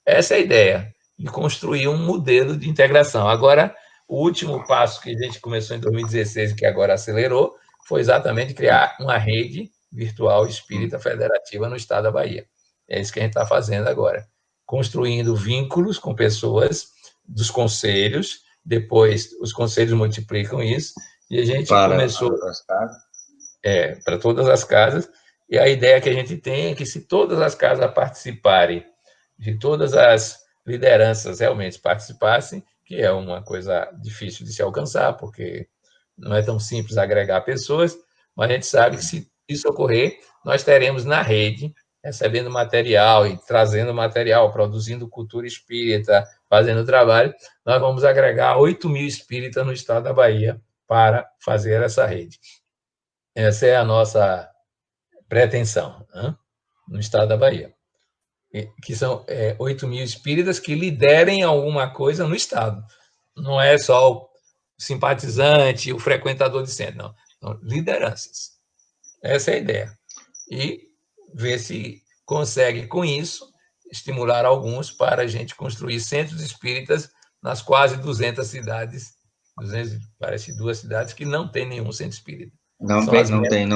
Essa é a ideia, de construir um modelo de integração. Agora, o último passo que a gente começou em 2016, que agora acelerou, foi exatamente criar uma rede virtual espírita federativa no estado da Bahia. É isso que a gente está fazendo agora. Construindo vínculos com pessoas dos conselhos, depois os conselhos multiplicam isso, e a gente começou... Para todas as casas, e a ideia que a gente tem é que se todas as casas participarem, de todas as lideranças realmente participassem, que é uma coisa difícil de se alcançar, porque não é tão simples agregar pessoas, mas a gente sabe que se isso ocorrer, nós teremos na rede, recebendo material e trazendo material, produzindo cultura espírita, fazendo trabalho, nós vamos agregar 8.000 espíritas no estado da Bahia para fazer essa rede. Essa é a nossa pretensão, né? No estado da Bahia. Que são 8.000 espíritas que liderem alguma coisa no estado. Não é só o simpatizante, o frequentador de centro, não. São lideranças. Essa é a ideia. E ver se consegue, com isso, estimular alguns para a gente construir centros espíritas nas quase 200 cidades, parece 2 cidades que não tem nenhum centro espírita. Não tem.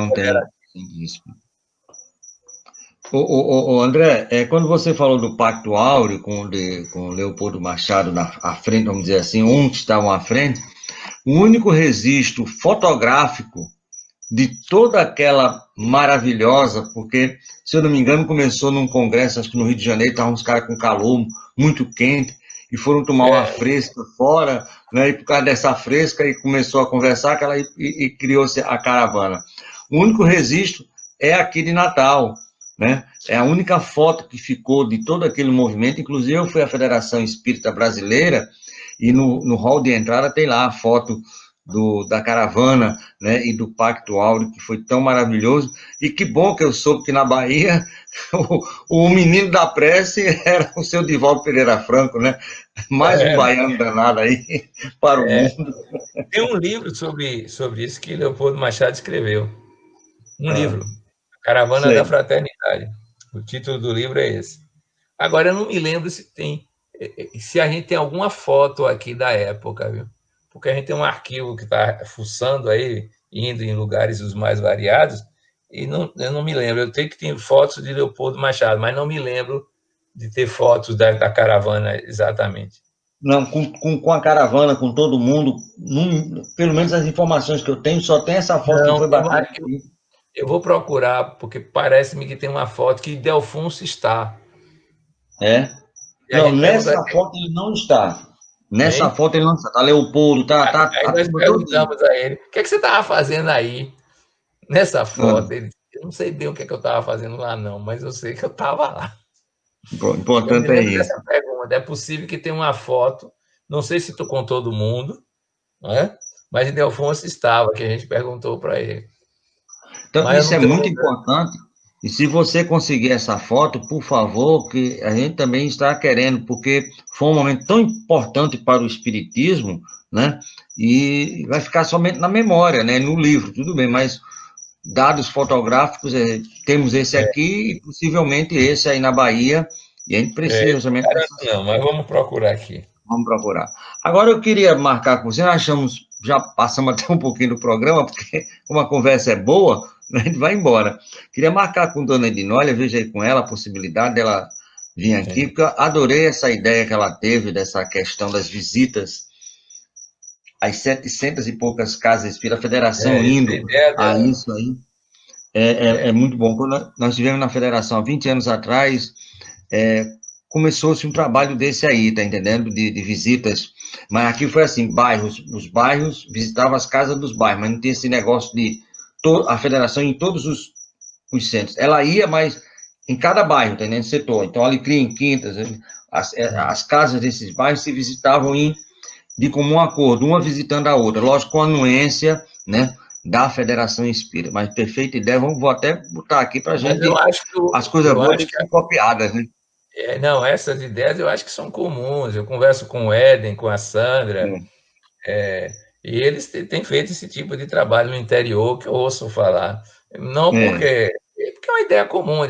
André, quando você falou do Pacto Áureo com Leopoldo Machado à frente, vamos dizer assim, um que estavam à frente, o único registro fotográfico de toda aquela maravilhosa, porque, se eu não me engano, começou num congresso, acho que no Rio de Janeiro, estavam uns caras com calor muito quente, e foram tomar uma fresca fora, né, e por causa dessa fresca, e começou a conversar, e criou-se a caravana. O único registro é aqui de Natal, né? É a única foto que ficou de todo aquele movimento, inclusive eu fui à Federação Espírita Brasileira, e no hall de entrada tem lá a foto da caravana, né, e do Pacto Áureo, que foi tão maravilhoso, e que bom que eu soube que na Bahia o menino da prece era o seu Divaldo Pereira Franco, né? Mais um baiano danado aí para o mundo. Tem um livro sobre isso que Leopoldo Machado escreveu. Um livro, A Caravana da Fraternidade. O título do livro é esse. Agora, eu não me lembro se a gente tem alguma foto aqui da época, viu? Porque a gente tem um arquivo que está fuçando aí, indo em lugares os mais variados, e eu não me lembro. Eu tenho que ter fotos de Leopoldo Machado, mas não me lembro de ter fotos da caravana exatamente. Não, com a caravana, com todo mundo, pelo menos as informações que eu tenho, só tem essa foto que foi batida. Eu vou procurar, porque parece-me que tem uma foto que Delfonso está. E a Não, gente nessa perguntou, foto ele não está. Nessa hein? foto ele não está. Tá Leopoldo, Aí nós todinho. perguntamos a ele, o que você estava fazendo aí nessa Ah, foto? Ele disse, eu não sei bem o que eu estava fazendo lá, não, mas eu sei que eu estava lá. Eu me importante é lembro isso. dessa pergunta. É possível que tenha uma foto, não sei se tu com todo mundo, né? Mas Ildefonso estava, que a gente perguntou para ele. Então, Mas eu isso não é tenho muito lembrança. importante. E se você conseguir essa foto, por favor, que a gente também está querendo, porque foi um momento tão importante para o espiritismo, né? E vai ficar somente na memória, né? No livro, tudo bem, mas dados fotográficos, temos esse aqui e possivelmente esse aí na Bahia, e a gente precisa justamente Garanto dessas não, fotos. mas vamos procurar aqui. Vamos procurar. Agora eu queria marcar com você, nós achamos, já passamos até um pouquinho do programa, porque como a conversa é boa, a gente vai embora. Queria marcar com Dona Edinólia, veja aí com ela a possibilidade dela vir aqui, Sim. porque eu adorei essa ideia que ela teve, dessa questão das visitas às 700 e poucas casas espíritas, a federação Essa é a indo ideia a dela. isso aí. É muito bom. Quando nós estivemos na federação há 20 anos atrás, é, começou-se um trabalho desse aí, tá entendendo? De visitas. Mas aqui foi assim, bairros, os bairros visitavam as casas dos bairros, mas não tinha esse negócio de a federação em todos os centros. Ela ia, mas em cada bairro, tá entendendo? Setor. Então, Alecrim, Quintas, as casas desses bairros se visitavam de comum acordo, uma visitando a outra. Lógico, com anuência, né? Da Federação Espírita. Mas perfeita ideia, vou até botar aqui para a Mas eu gente, acho que, as coisas eu boas acho têm que que ser copiadas, né? não, essas ideias eu acho que são comuns. Eu converso com o Éden, com a Sandra, É. e eles têm feito esse tipo de trabalho no interior que eu ouço falar. Não É, porque é uma ideia comum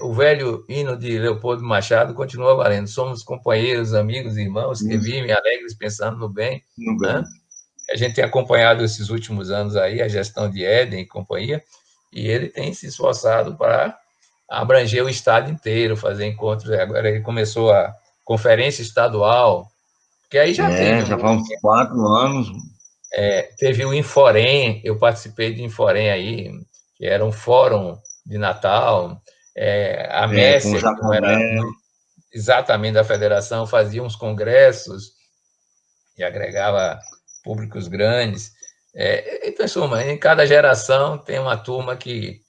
o velho hino de Leopoldo Machado continua valendo. Somos companheiros, amigos, irmãos que isso, vivem alegres pensando no bem, no né? bem. A gente tem acompanhado esses últimos anos aí a gestão de Éden e companhia, e ele tem se esforçado para abranger o estado inteiro, fazer encontros. Agora ele começou a conferência estadual, que aí já teve Já faz uns 4 anos. teve o Inforem, eu participei de Inforem aí, que era um fórum de Natal. A Com o Messia, que não era Jacomé. exatamente da federação, fazia uns congressos e agregava públicos grandes. Então, em suma, em cada geração tem uma turma que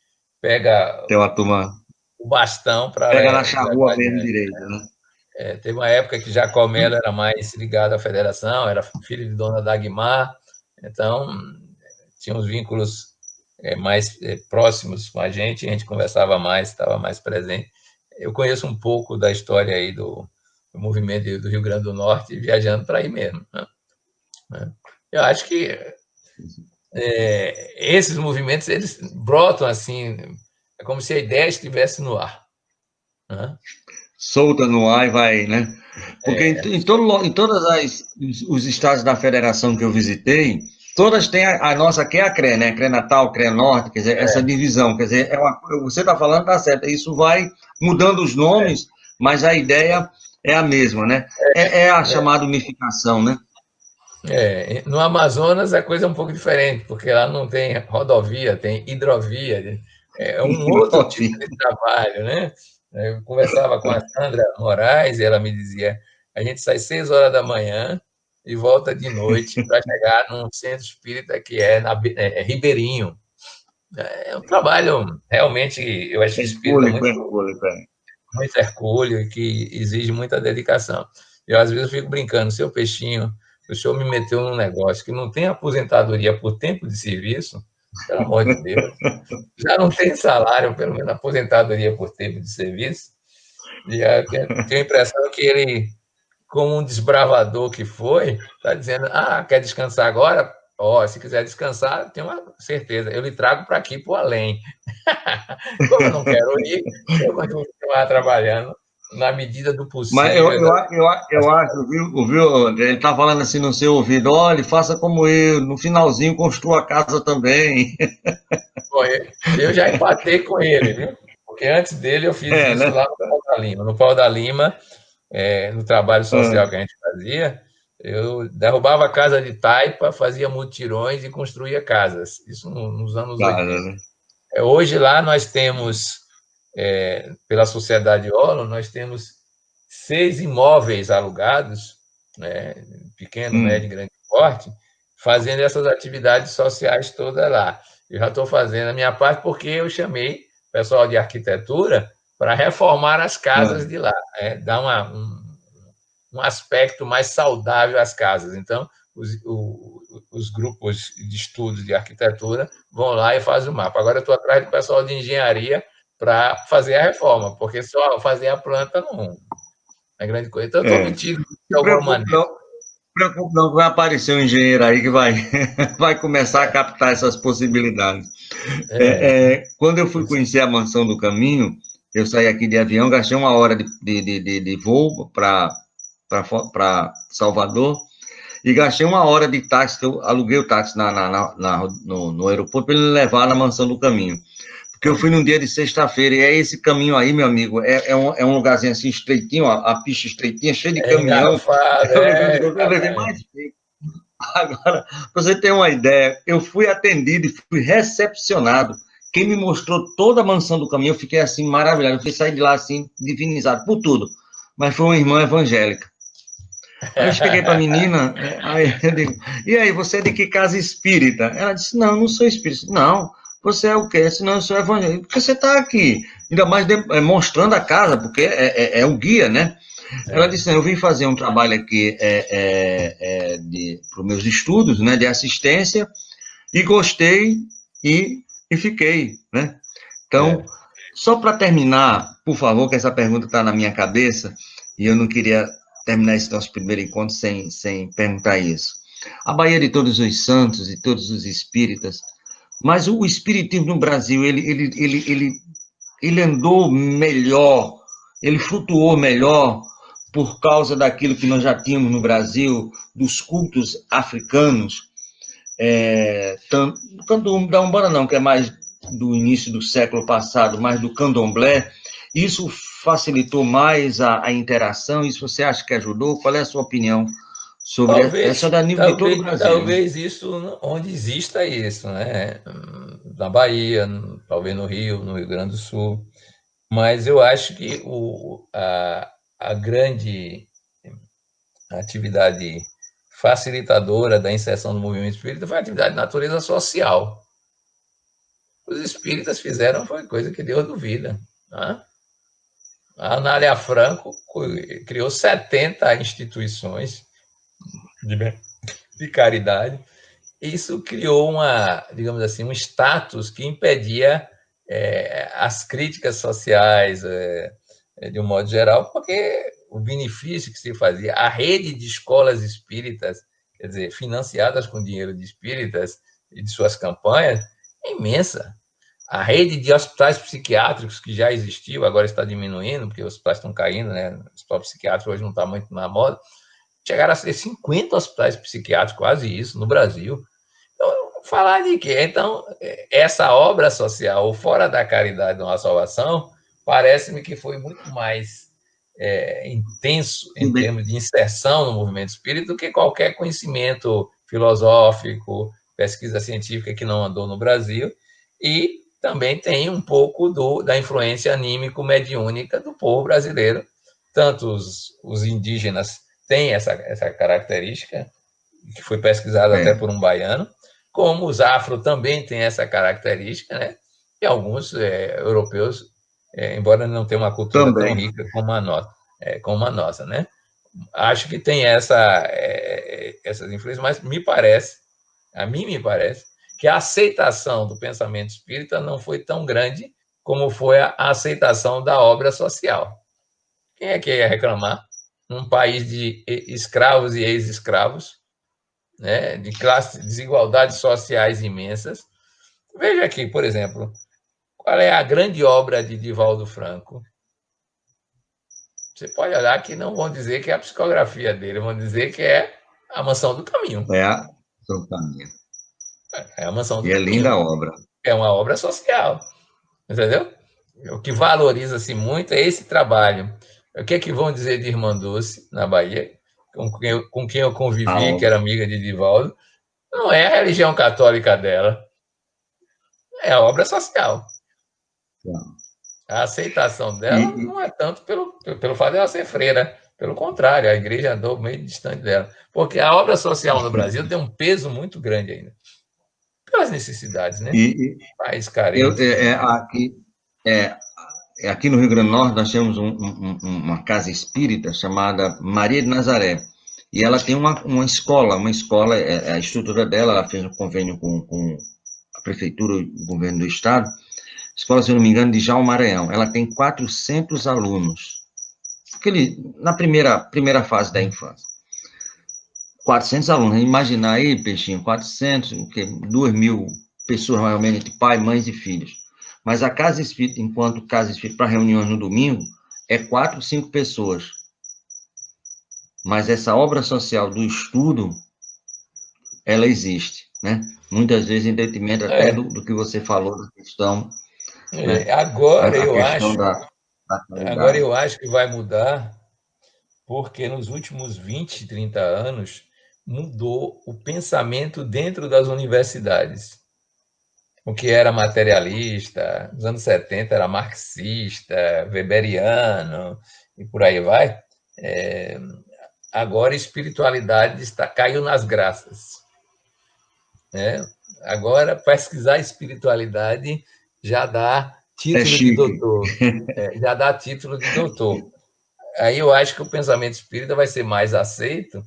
pega Tem uma turma. o bastão para Pega na levar charrua mesmo adiante. direito, né? Teve uma época que Jacó Melo era mais ligado à federação, era filho de Dona Dagmar, então tinha uns vínculos mais próximos com a gente conversava mais, estava mais presente. Eu conheço um pouco da história aí do movimento do Rio Grande do Norte, viajando para aí mesmo, né? Eu acho que esses movimentos eles brotam assim, é como se a ideia estivesse no ar, né? Solta no ar e vai, né? Porque em todas os estados da federação que eu visitei, todas têm a nossa, que é a CRE, né? CRE Natal, CRE Norte, quer dizer, essa divisão, quer dizer, você está falando, tá certo, isso vai mudando os nomes, mas a ideia é a mesma, né? É a chamada unificação, né? No Amazonas a coisa é um pouco diferente, porque lá não tem rodovia, tem hidrovia, é um outro tipo de trabalho, né? Eu conversava com a Sandra Moraes e ela me dizia: a gente sai 6 horas da manhã e volta de noite para chegar num centro espírita que é Ribeirinho. É um trabalho realmente, eu acho espírita muito, Hercúleo, é. muito hercúleo e que exige muita dedicação. Eu, às vezes, eu fico brincando, seu peixinho, o senhor me meteu num negócio que não tem aposentadoria por tempo de serviço, pelo amor de Deus, já não tem salário, pelo menos aposentadoria por tempo de serviço, e eu tenho a impressão que ele, como um desbravador que foi, está dizendo, quer descansar agora? Se quiser descansar, tenho uma certeza, eu lhe trago para aqui, para o além. Como eu não quero ir, eu vou continuar trabalhando na medida do Mas possível. eu acho, viu, André? Ele tá falando assim no seu ouvido, olha, faça como eu, no finalzinho construa a casa também. Eu já empatei com ele, viu? Porque antes dele eu fiz isso Né? lá no Pau da Lima. No Pau da Lima, no trabalho social que a gente fazia, eu derrubava a casa de taipa, fazia mutirões e construía casas. Isso nos anos 80. Né? Hoje lá nós temos, pela Sociedade Olo, nós temos 6 imóveis alugados, né, pequeno, médio e grande porte, fazendo essas atividades sociais todas lá. Eu já estou fazendo a minha parte porque eu chamei o pessoal de arquitetura para reformar as casas de lá, né, dar um aspecto mais saudável às casas. Então, os grupos de estudos de arquitetura vão lá e fazem o mapa. Agora eu estou atrás do pessoal de engenharia para fazer a reforma, porque só fazer a planta não é grande coisa. Então, eu estou metido de alguma maneira. Preocupe não, vai aparecer um engenheiro aí que vai começar a captar essas possibilidades. Quando eu fui conhecer a Mansão do Caminho, eu saí aqui de avião, gastei 1 hora de voo para Salvador, e gastei 1 hora de táxi, que eu aluguei o táxi no aeroporto para ele levar na Mansão do Caminho. Porque eu fui num dia de sexta-feira, e esse caminho aí, meu amigo, é um lugarzinho assim estreitinho, a pista estreitinha, cheia de caminhão. Eu levei mais tempo. Agora, para você ter uma ideia, eu fui atendido e fui recepcionado. Quem me mostrou toda a Mansão do Caminho, eu fiquei assim, maravilhado. Eu fui sair de lá assim, divinizado por tudo. Mas foi uma irmã evangélica. Aí eu cheguei para a menina, aí eu digo, e aí, você é de que casa espírita? Ela disse, não sou espírita. Não, você é o quê? Eu disse, não, eu sou evangélico. Porque você está aqui, ainda mais mostrando a casa, porque é o guia, né? Ela disse, eu vim fazer um trabalho aqui para os meus estudos, né, de assistência, e gostei e fiquei, né? Então, só para terminar, por favor, que essa pergunta está na minha cabeça, e eu não queria terminar esse nosso primeiro encontro sem perguntar isso. A Bahia de Todos os Santos e todos os espíritas, mas o espiritismo no Brasil, ele andou melhor, ele flutuou melhor por causa daquilo que nós já tínhamos no Brasil, dos cultos africanos, tanto da Umbanda não, que é mais do início do século passado, mais do candomblé. Isso facilitou mais a interação? Isso você acha que ajudou? Qual é a sua opinião sobre essa da nível de todo o Brasil? Talvez isso, onde exista isso, né? Na Bahia, talvez no Rio Grande do Sul. Mas eu acho que a grande atividade facilitadora da inserção do movimento espírita foi a atividade de natureza social. Os espíritas fizeram foi coisa que Deus duvida, né? A Anália Franco criou 70 instituições de caridade. Isso criou digamos assim, um status que impedia as críticas sociais, de um modo geral, porque o benefício que se fazia, a rede de escolas espíritas, quer dizer, financiadas com dinheiro de espíritas e de suas campanhas, é imensa. A rede de hospitais psiquiátricos que já existiu, agora está diminuindo, porque os hospitais estão caindo, né? O hospital psiquiátrico hoje não está muito na moda. Chegaram a ser 50 hospitais psiquiátricos, quase isso, no Brasil. Então, falar de quê? Então, essa obra social, fora da caridade de uma salvação, parece-me que foi muito mais intenso em termos de inserção no movimento espírita do que qualquer conhecimento filosófico, pesquisa científica que não andou no Brasil, e também tem um pouco da influência anímico-mediúnica do povo brasileiro. Tanto os indígenas têm essa característica, que foi pesquisada até por um baiano, como os afro também têm essa característica, né? E alguns europeus, embora não tenham uma cultura tão rica como a nossa, né? Acho que tem essas influências, mas a mim me parece, que a aceitação do pensamento espírita não foi tão grande como foi a aceitação da obra social. Quem é que ia reclamar? Num país de escravos e ex-escravos, né, de desigualdades sociais imensas. Veja aqui, por exemplo, qual é a grande obra de Divaldo Franco? Você pode olhar que não vão dizer que é a psicografia dele, vão dizer que é a Mansão do Caminho. É a Mansão do Caminho. É a Mansão do Caminho. E é linda a obra. É uma obra social, entendeu? O que valoriza-se muito é esse trabalho. O que é que vão dizer de Irmã Dulce, na Bahia, com quem eu convivi, que era amiga de Divaldo? Não é a religião católica dela, é a obra social. A aceitação dela não é tanto pelo fato de ela ser freira. Pelo contrário, a igreja andou meio distante dela. Porque a obra social no Brasil tem um peso muito grande ainda. Pelas necessidades, né? E País carente. é, aqui no Rio Grande do Norte nós temos uma casa espírita chamada Maria de Nazaré. E ela tem uma escola, a estrutura dela, ela fez um convênio com a prefeitura, o governo do estado, escola, se eu não me engano, de Jal Maranhão. Ela tem 400 alunos. Na primeira fase da infância. 400 alunos. Imaginar aí, Peixinho, 400, 2.000 pessoas, mais ou menos, entre pai, mães e filhos. Mas a casa espírita, enquanto casa espírita para reuniões no domingo, é 4, 5 pessoas. Mas essa obra social do estudo, ela existe, né? Muitas vezes em detrimento até do que você falou da questão. Né? Agora Agora eu acho que vai mudar, porque nos últimos 20, 30 anos mudou o pensamento dentro das universidades. O que era materialista, nos anos 70 era marxista, weberiano, e por aí vai. Agora a espiritualidade caiu nas graças. Agora, pesquisar espiritualidade já dá título de doutor. Já dá título de doutor. Aí eu acho que o pensamento espírita vai ser mais aceito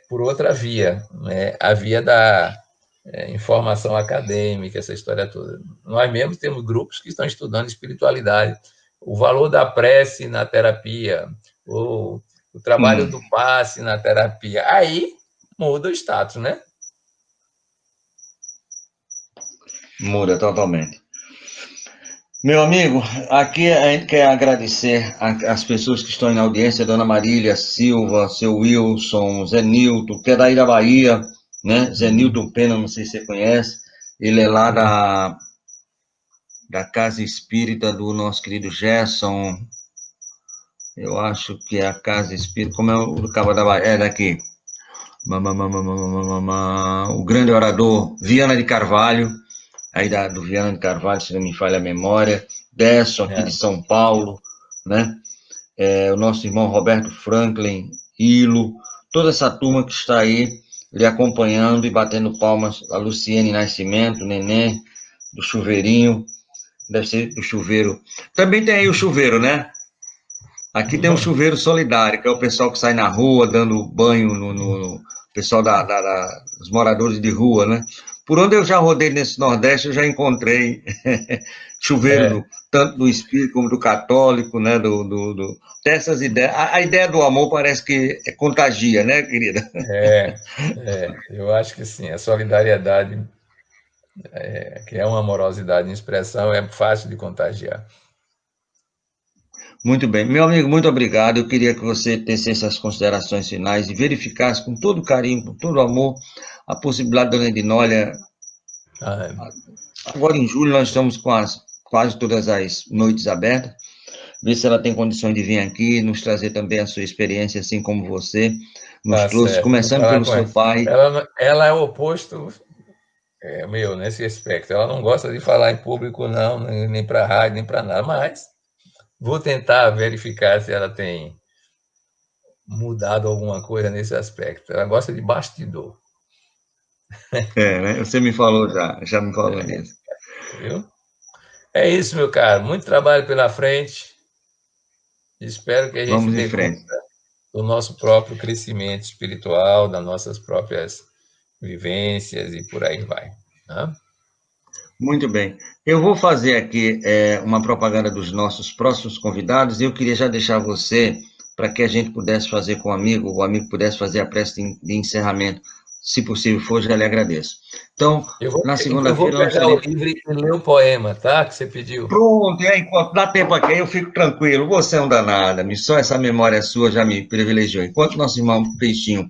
por outra via, a via da informação acadêmica, essa história toda. Nós mesmos temos grupos que estão estudando espiritualidade, o valor da prece na terapia, ou o trabalho do passe na terapia. Aí muda o status, né? Muda totalmente. Meu amigo, aqui a gente quer agradecer as pessoas que estão na audiência, Dona Marília Silva, seu Wilson, Zé Nilton, que é daí da Bahia, né? Zé Nilton Pena, não sei se você conhece, ele é lá da Casa Espírita do nosso querido Gerson, eu acho que é a Casa Espírita, como é o Cabo da Bahia, é daqui, o grande orador Viana de Carvalho, aí do Viana de Carvalho, se não me falha a memória, Desson, aqui de São Paulo, né? O nosso irmão Roberto Franklin, Ilo, toda essa turma que está aí, lhe acompanhando e batendo palmas, a Luciene Nascimento, Neném, do Chuveirinho, deve ser do chuveiro. Também tem aí o chuveiro, né? Aqui tem um chuveiro solidário, que é o pessoal que sai na rua, dando banho no pessoal dos moradores de rua, né? Por onde eu já rodei nesse Nordeste, eu já encontrei chuveiro, tanto do espírito como do católico, né? Dessas ideias. A ideia do amor parece que contagia, né, querida? Eu acho que sim. A solidariedade, que é uma amorosidade em expressão, é fácil de contagiar. Muito bem. Meu amigo, muito obrigado. Eu queria que você tecesse as considerações finais e verificasse com todo carinho, com todo amor, a possibilidade da Dona Edinólia. Agora em julho nós estamos com quase todas as noites abertas. Ver se ela tem condições de vir aqui, nos trazer também a sua experiência, assim como você nos trouxe, começando pelo seu pai. Ela é o oposto meu nesse aspecto. Ela não gosta de falar em público, não, nem para rádio, nem para nada, mas vou tentar verificar se ela tem mudado alguma coisa nesse aspecto. Ela gosta de bastidor. Né? Você me falou já me falou nisso. Viu? É isso, meu caro. Muito trabalho pela frente. Espero que a gente dê conta do nosso próprio crescimento espiritual, das nossas próprias vivências e por aí vai. Né? Muito bem. Eu vou fazer aqui uma propaganda dos nossos próximos convidados e eu queria já deixar você para que a gente pudesse fazer com o amigo pudesse fazer a prece de encerramento. Se possível for, já lhe agradeço. Então, na segunda-feira... Eu vou pegar o livro e ler o poema, tá? Que você pediu. Pronto, e aí, enquanto dá tempo aqui, eu fico tranquilo. Você é um danada, só essa memória sua já me privilegiou. Enquanto nosso irmão Peixinho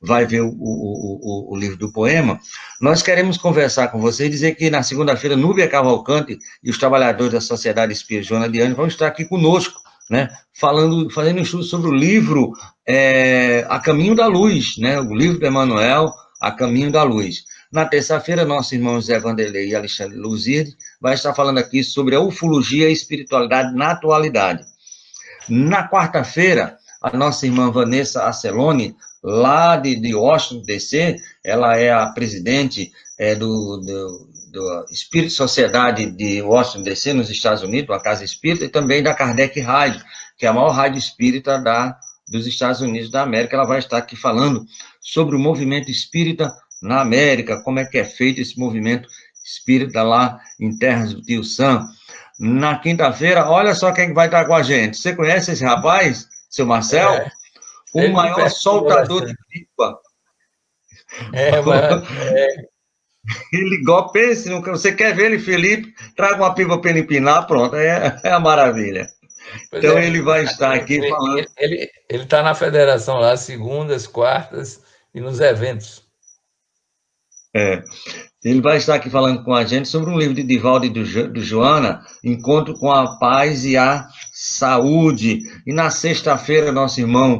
vai ver o livro do poema, nós queremos conversar com você e dizer que na segunda-feira, Núbia Cavalcante e os trabalhadores da Sociedade Espírita Joana de Ângeles vão estar aqui conosco, né? Fazendo um estudo sobre o livro A Caminho da Luz, né? O livro do Emmanuel, A Caminho da Luz. Na terça-feira, nosso irmão Zé Vanderlei e Alexandre Luzirde vai estar falando aqui sobre a ufologia e espiritualidade na atualidade. Na quarta-feira, a nossa irmã Vanessa Acelone, lá de Washington, D.C., ela é a presidente do Espírito Sociedade de Washington, D.C., nos Estados Unidos, a Casa Espírita, e também da Kardec Rádio, que é a maior rádio espírita dos Estados Unidos da América. Ela vai estar aqui falando sobre o movimento espírita na América, como é que é feito esse movimento espírita lá em terras do Tio Sam. Na quinta-feira, olha só quem vai estar com a gente. Você conhece esse rapaz, seu Marcel? O maior soltador de pipa. Ele gosta, pense, você quer ver ele, Felipe? Traga uma pipa para ele empinar, pronto, é a maravilha. Então ele vai estar aqui falando. Ele está na federação lá, segundas, quartas e nos eventos. Ele vai estar aqui falando com a gente sobre um livro de Divaldo e do Joana, Encontro com a Paz e a Saúde. E na sexta-feira, nosso irmão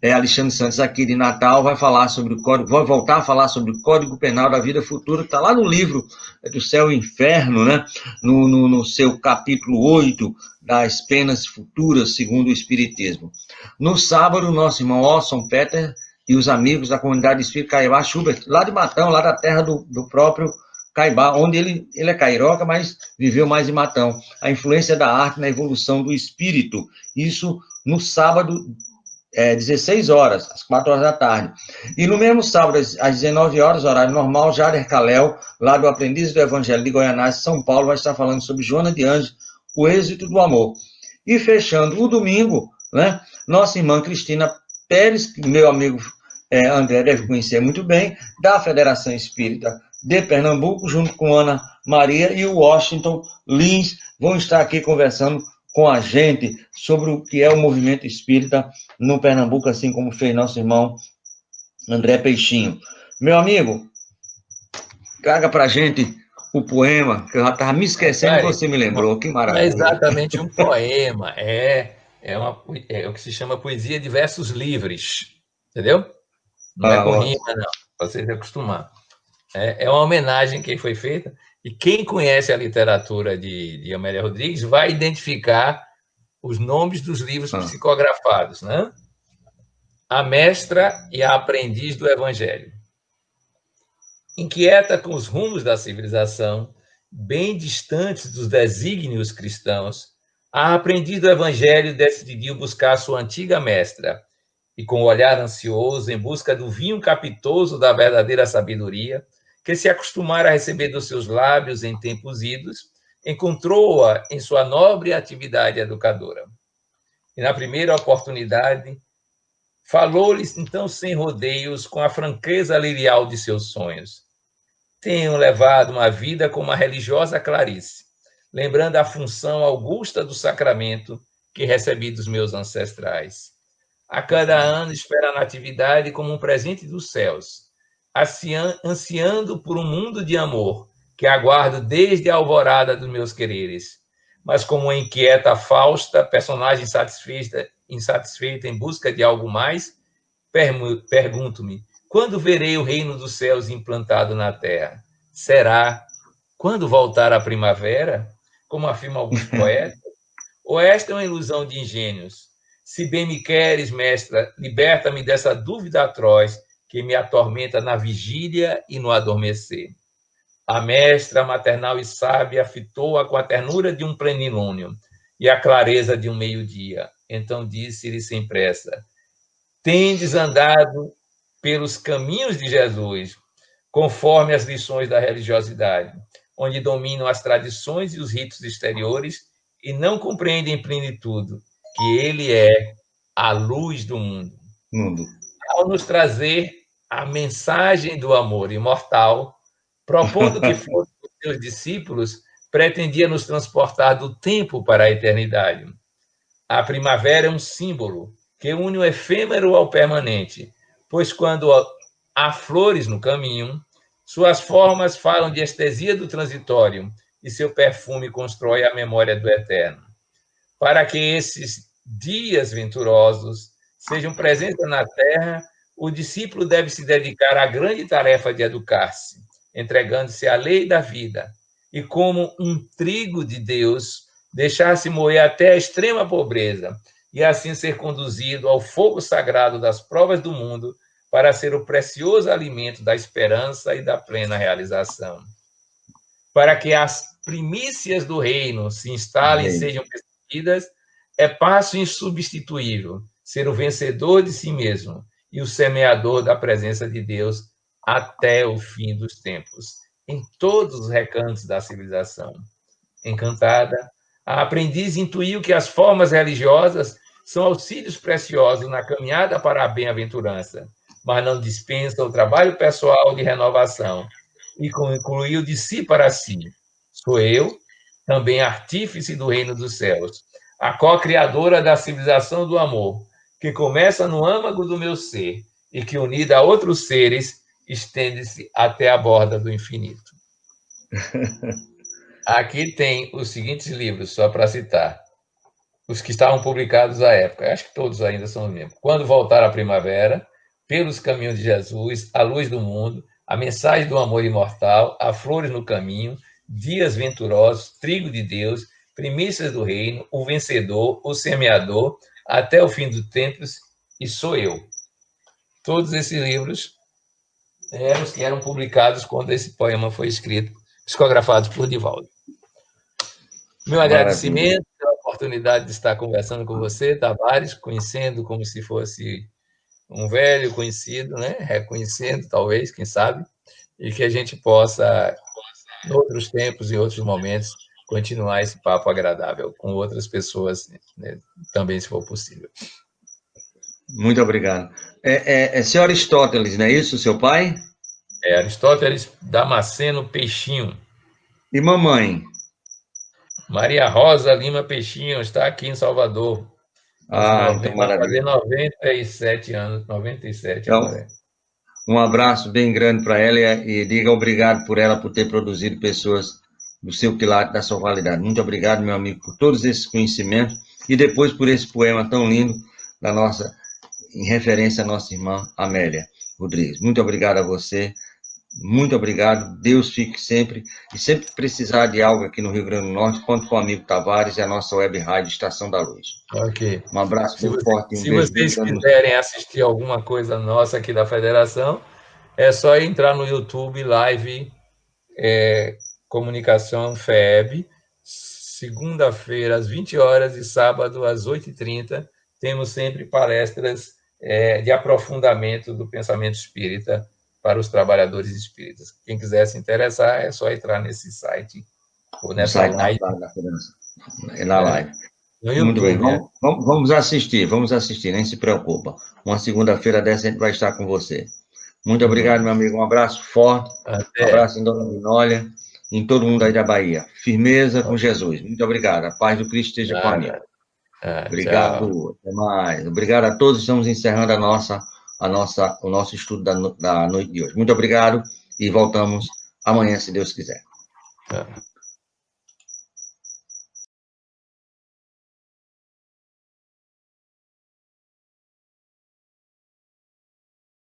Alexandre Santos, aqui de Natal, vai falar sobre vai voltar a falar sobre o Código Penal da Vida Futura, que está lá no livro do Céu e Inferno, né? No seu capítulo 8, das penas futuras, segundo o Espiritismo. No sábado, nosso irmão Orson Peter e os amigos da comunidade espírita Caibá Schubert, lá de Matão, lá da terra do próprio Caibá, onde ele é cairoca, mas viveu mais em Matão. A influência da arte na evolução do espírito. Isso no sábado, 16 horas, às 4 horas da tarde. E no mesmo sábado, às 19 horas, horário normal, Jader Calel, lá do Aprendiz do Evangelho de Goianás, São Paulo, vai estar falando sobre Joana de Anjos, o êxito do amor. E fechando o domingo, né, nossa irmã Cristina Pérez, que meu amigo André deve conhecer muito bem, da Federação Espírita de Pernambuco, junto com Ana Maria e o Washington Lins, vão estar aqui conversando com a gente sobre o que é o movimento espírita no Pernambuco, assim como fez nosso irmão André Peixinho. Meu amigo, traga pra gente o poema, que eu já estava me esquecendo, você me lembrou, que maravilha. É exatamente um poema, é o que se chama poesia de versos livres, entendeu? Não é com rima, não, para você se acostumar. É uma homenagem que foi feita, e quem conhece a literatura de Amélia Rodrigues vai identificar os nomes dos livros psicografados, né? A Mestra e a Aprendiz do Evangelho. Inquieta com os rumos da civilização, bem distantes dos desígnios cristãos, a Aprendiz do Evangelho decidiu buscar sua antiga mestra, e com o olhar ansioso em busca do vinho capitoso da verdadeira sabedoria, que se acostumara a receber dos seus lábios em tempos idos, encontrou-a em sua nobre atividade educadora. E na primeira oportunidade, falou-lhes então sem rodeios, com a franqueza lirial de seus sonhos. Tenho levado uma vida como uma religiosa Clarice, lembrando a função augusta do sacramento que recebi dos meus ancestrais. A cada ano espero a natividade como um presente dos céus, ansiando por um mundo de amor que aguardo desde a alvorada dos meus quereres. Mas como uma inquieta Fausta, personagem insatisfeita em busca de algo mais, pergunto-me, quando verei o reino dos céus implantado na terra? Será quando voltar a primavera, como afirmam alguns poetas? Ou esta é uma ilusão de ingênuos? Se bem me queres, mestra, liberta-me dessa dúvida atroz que me atormenta na vigília e no adormecer. A mestra maternal e sábia fitou-a com a ternura de um plenilúnio e a clareza de um meio-dia. Então disse-lhe sem pressa, tendes andado pelos caminhos de Jesus, conforme as lições da religiosidade, onde dominam as tradições e os ritos exteriores e não compreendem em plenitude que ele é a luz do mundo. Ao nos trazer a mensagem do amor imortal, propondo que fossem os seus discípulos, pretendia nos transportar do tempo para a eternidade. A primavera é um símbolo que une o efêmero ao permanente, pois quando há flores no caminho, suas formas falam de estesia do transitório e seu perfume constrói a memória do eterno. Para que esses dias venturosos sejam presença na terra, o discípulo deve se dedicar à grande tarefa de educar-se, entregando-se à lei da vida, e como um trigo de Deus, deixar-se moer até a extrema pobreza, e assim ser conduzido ao fogo sagrado das provas do mundo, para ser o precioso alimento da esperança e da plena realização. Para que as primícias do reino se instalem e sejam percebidas, é passo insubstituível ser o vencedor de si mesmo e o semeador da presença de Deus até o fim dos tempos, em todos os recantos da civilização. Encantada, a aprendiz intuiu que as formas religiosas são auxílios preciosos na caminhada para a bem-aventurança, mas não dispensa o trabalho pessoal de renovação, e concluiu de si para si: sou eu, também artífice do reino dos céus, a co-criadora da civilização do amor, que começa no âmago do meu ser e que, unida a outros seres, estende-se até a borda do infinito. Aqui tem os seguintes livros, só para citar, os que estavam publicados à época, acho que todos ainda são os mesmos. Quando Voltar a Primavera, Pelos Caminhos de Jesus, A Luz do Mundo, A Mensagem do Amor Imortal, A Flores no Caminho, Dias Venturosos, Trigo de Deus, Primícias do Reino, O Vencedor, O Semeador, Até o Fim dos Tempos e Sou Eu. Todos esses livros eram os que eram publicados quando esse poema foi escrito, psicografado por Divaldo. Meu agradecimento pela oportunidade de estar conversando com você, Tavares, conhecendo como se fosse um velho conhecido, né? Reconhecendo, talvez, quem sabe, e que a gente possa, em outros tempos e outros momentos, continuar esse papo agradável com outras pessoas, né? Também, se for possível. Muito obrigado. É seu Aristóteles, não é isso, seu pai? É Aristóteles Damasceno Peixinho. E mamãe? Maria Rosa Lima Peixinho, está aqui em Salvador. Então maravilha. Vai fazer 97 anos, 97 então, agora. Um abraço bem grande para ela e diga obrigado por ela por ter produzido pessoas do seu quilate, da sua qualidade. Muito obrigado, meu amigo, por todos esses conhecimentos e depois por esse poema tão lindo da nossa, em referência à nossa irmã Amélia Rodrigues. Muito obrigado a você. Muito obrigado, Deus fique sempre, e sempre que precisar de algo aqui no Rio Grande do Norte, conte com o amigo Tavares e a nossa web rádio Estação da Luz. Ok. Um abraço bem forte e um se beijo. Se vocês quiserem assistir alguma coisa nossa aqui da Federação, é só entrar no YouTube Live Comunicação FEB, segunda-feira às 20 horas e sábado às 8h30, temos sempre palestras de aprofundamento do pensamento espírita para os trabalhadores espíritas. Quem quiser se interessar, é só entrar nesse site ou nessa live. Da Federação. Na live. No YouTube, muito bem, vamos assistir, nem se preocupa. Uma segunda-feira dessa a gente vai estar com você. Muito obrigado, meu amigo, um abraço forte, Um abraço em Dona Minólia, em todo mundo aí da Bahia. Firmeza com Jesus. Muito obrigado, a paz do Cristo esteja com a minha. Obrigado, tchau. Até mais. Obrigado a todos, estamos encerrando o nosso estudo da noite de hoje. Muito obrigado e voltamos amanhã, se Deus quiser.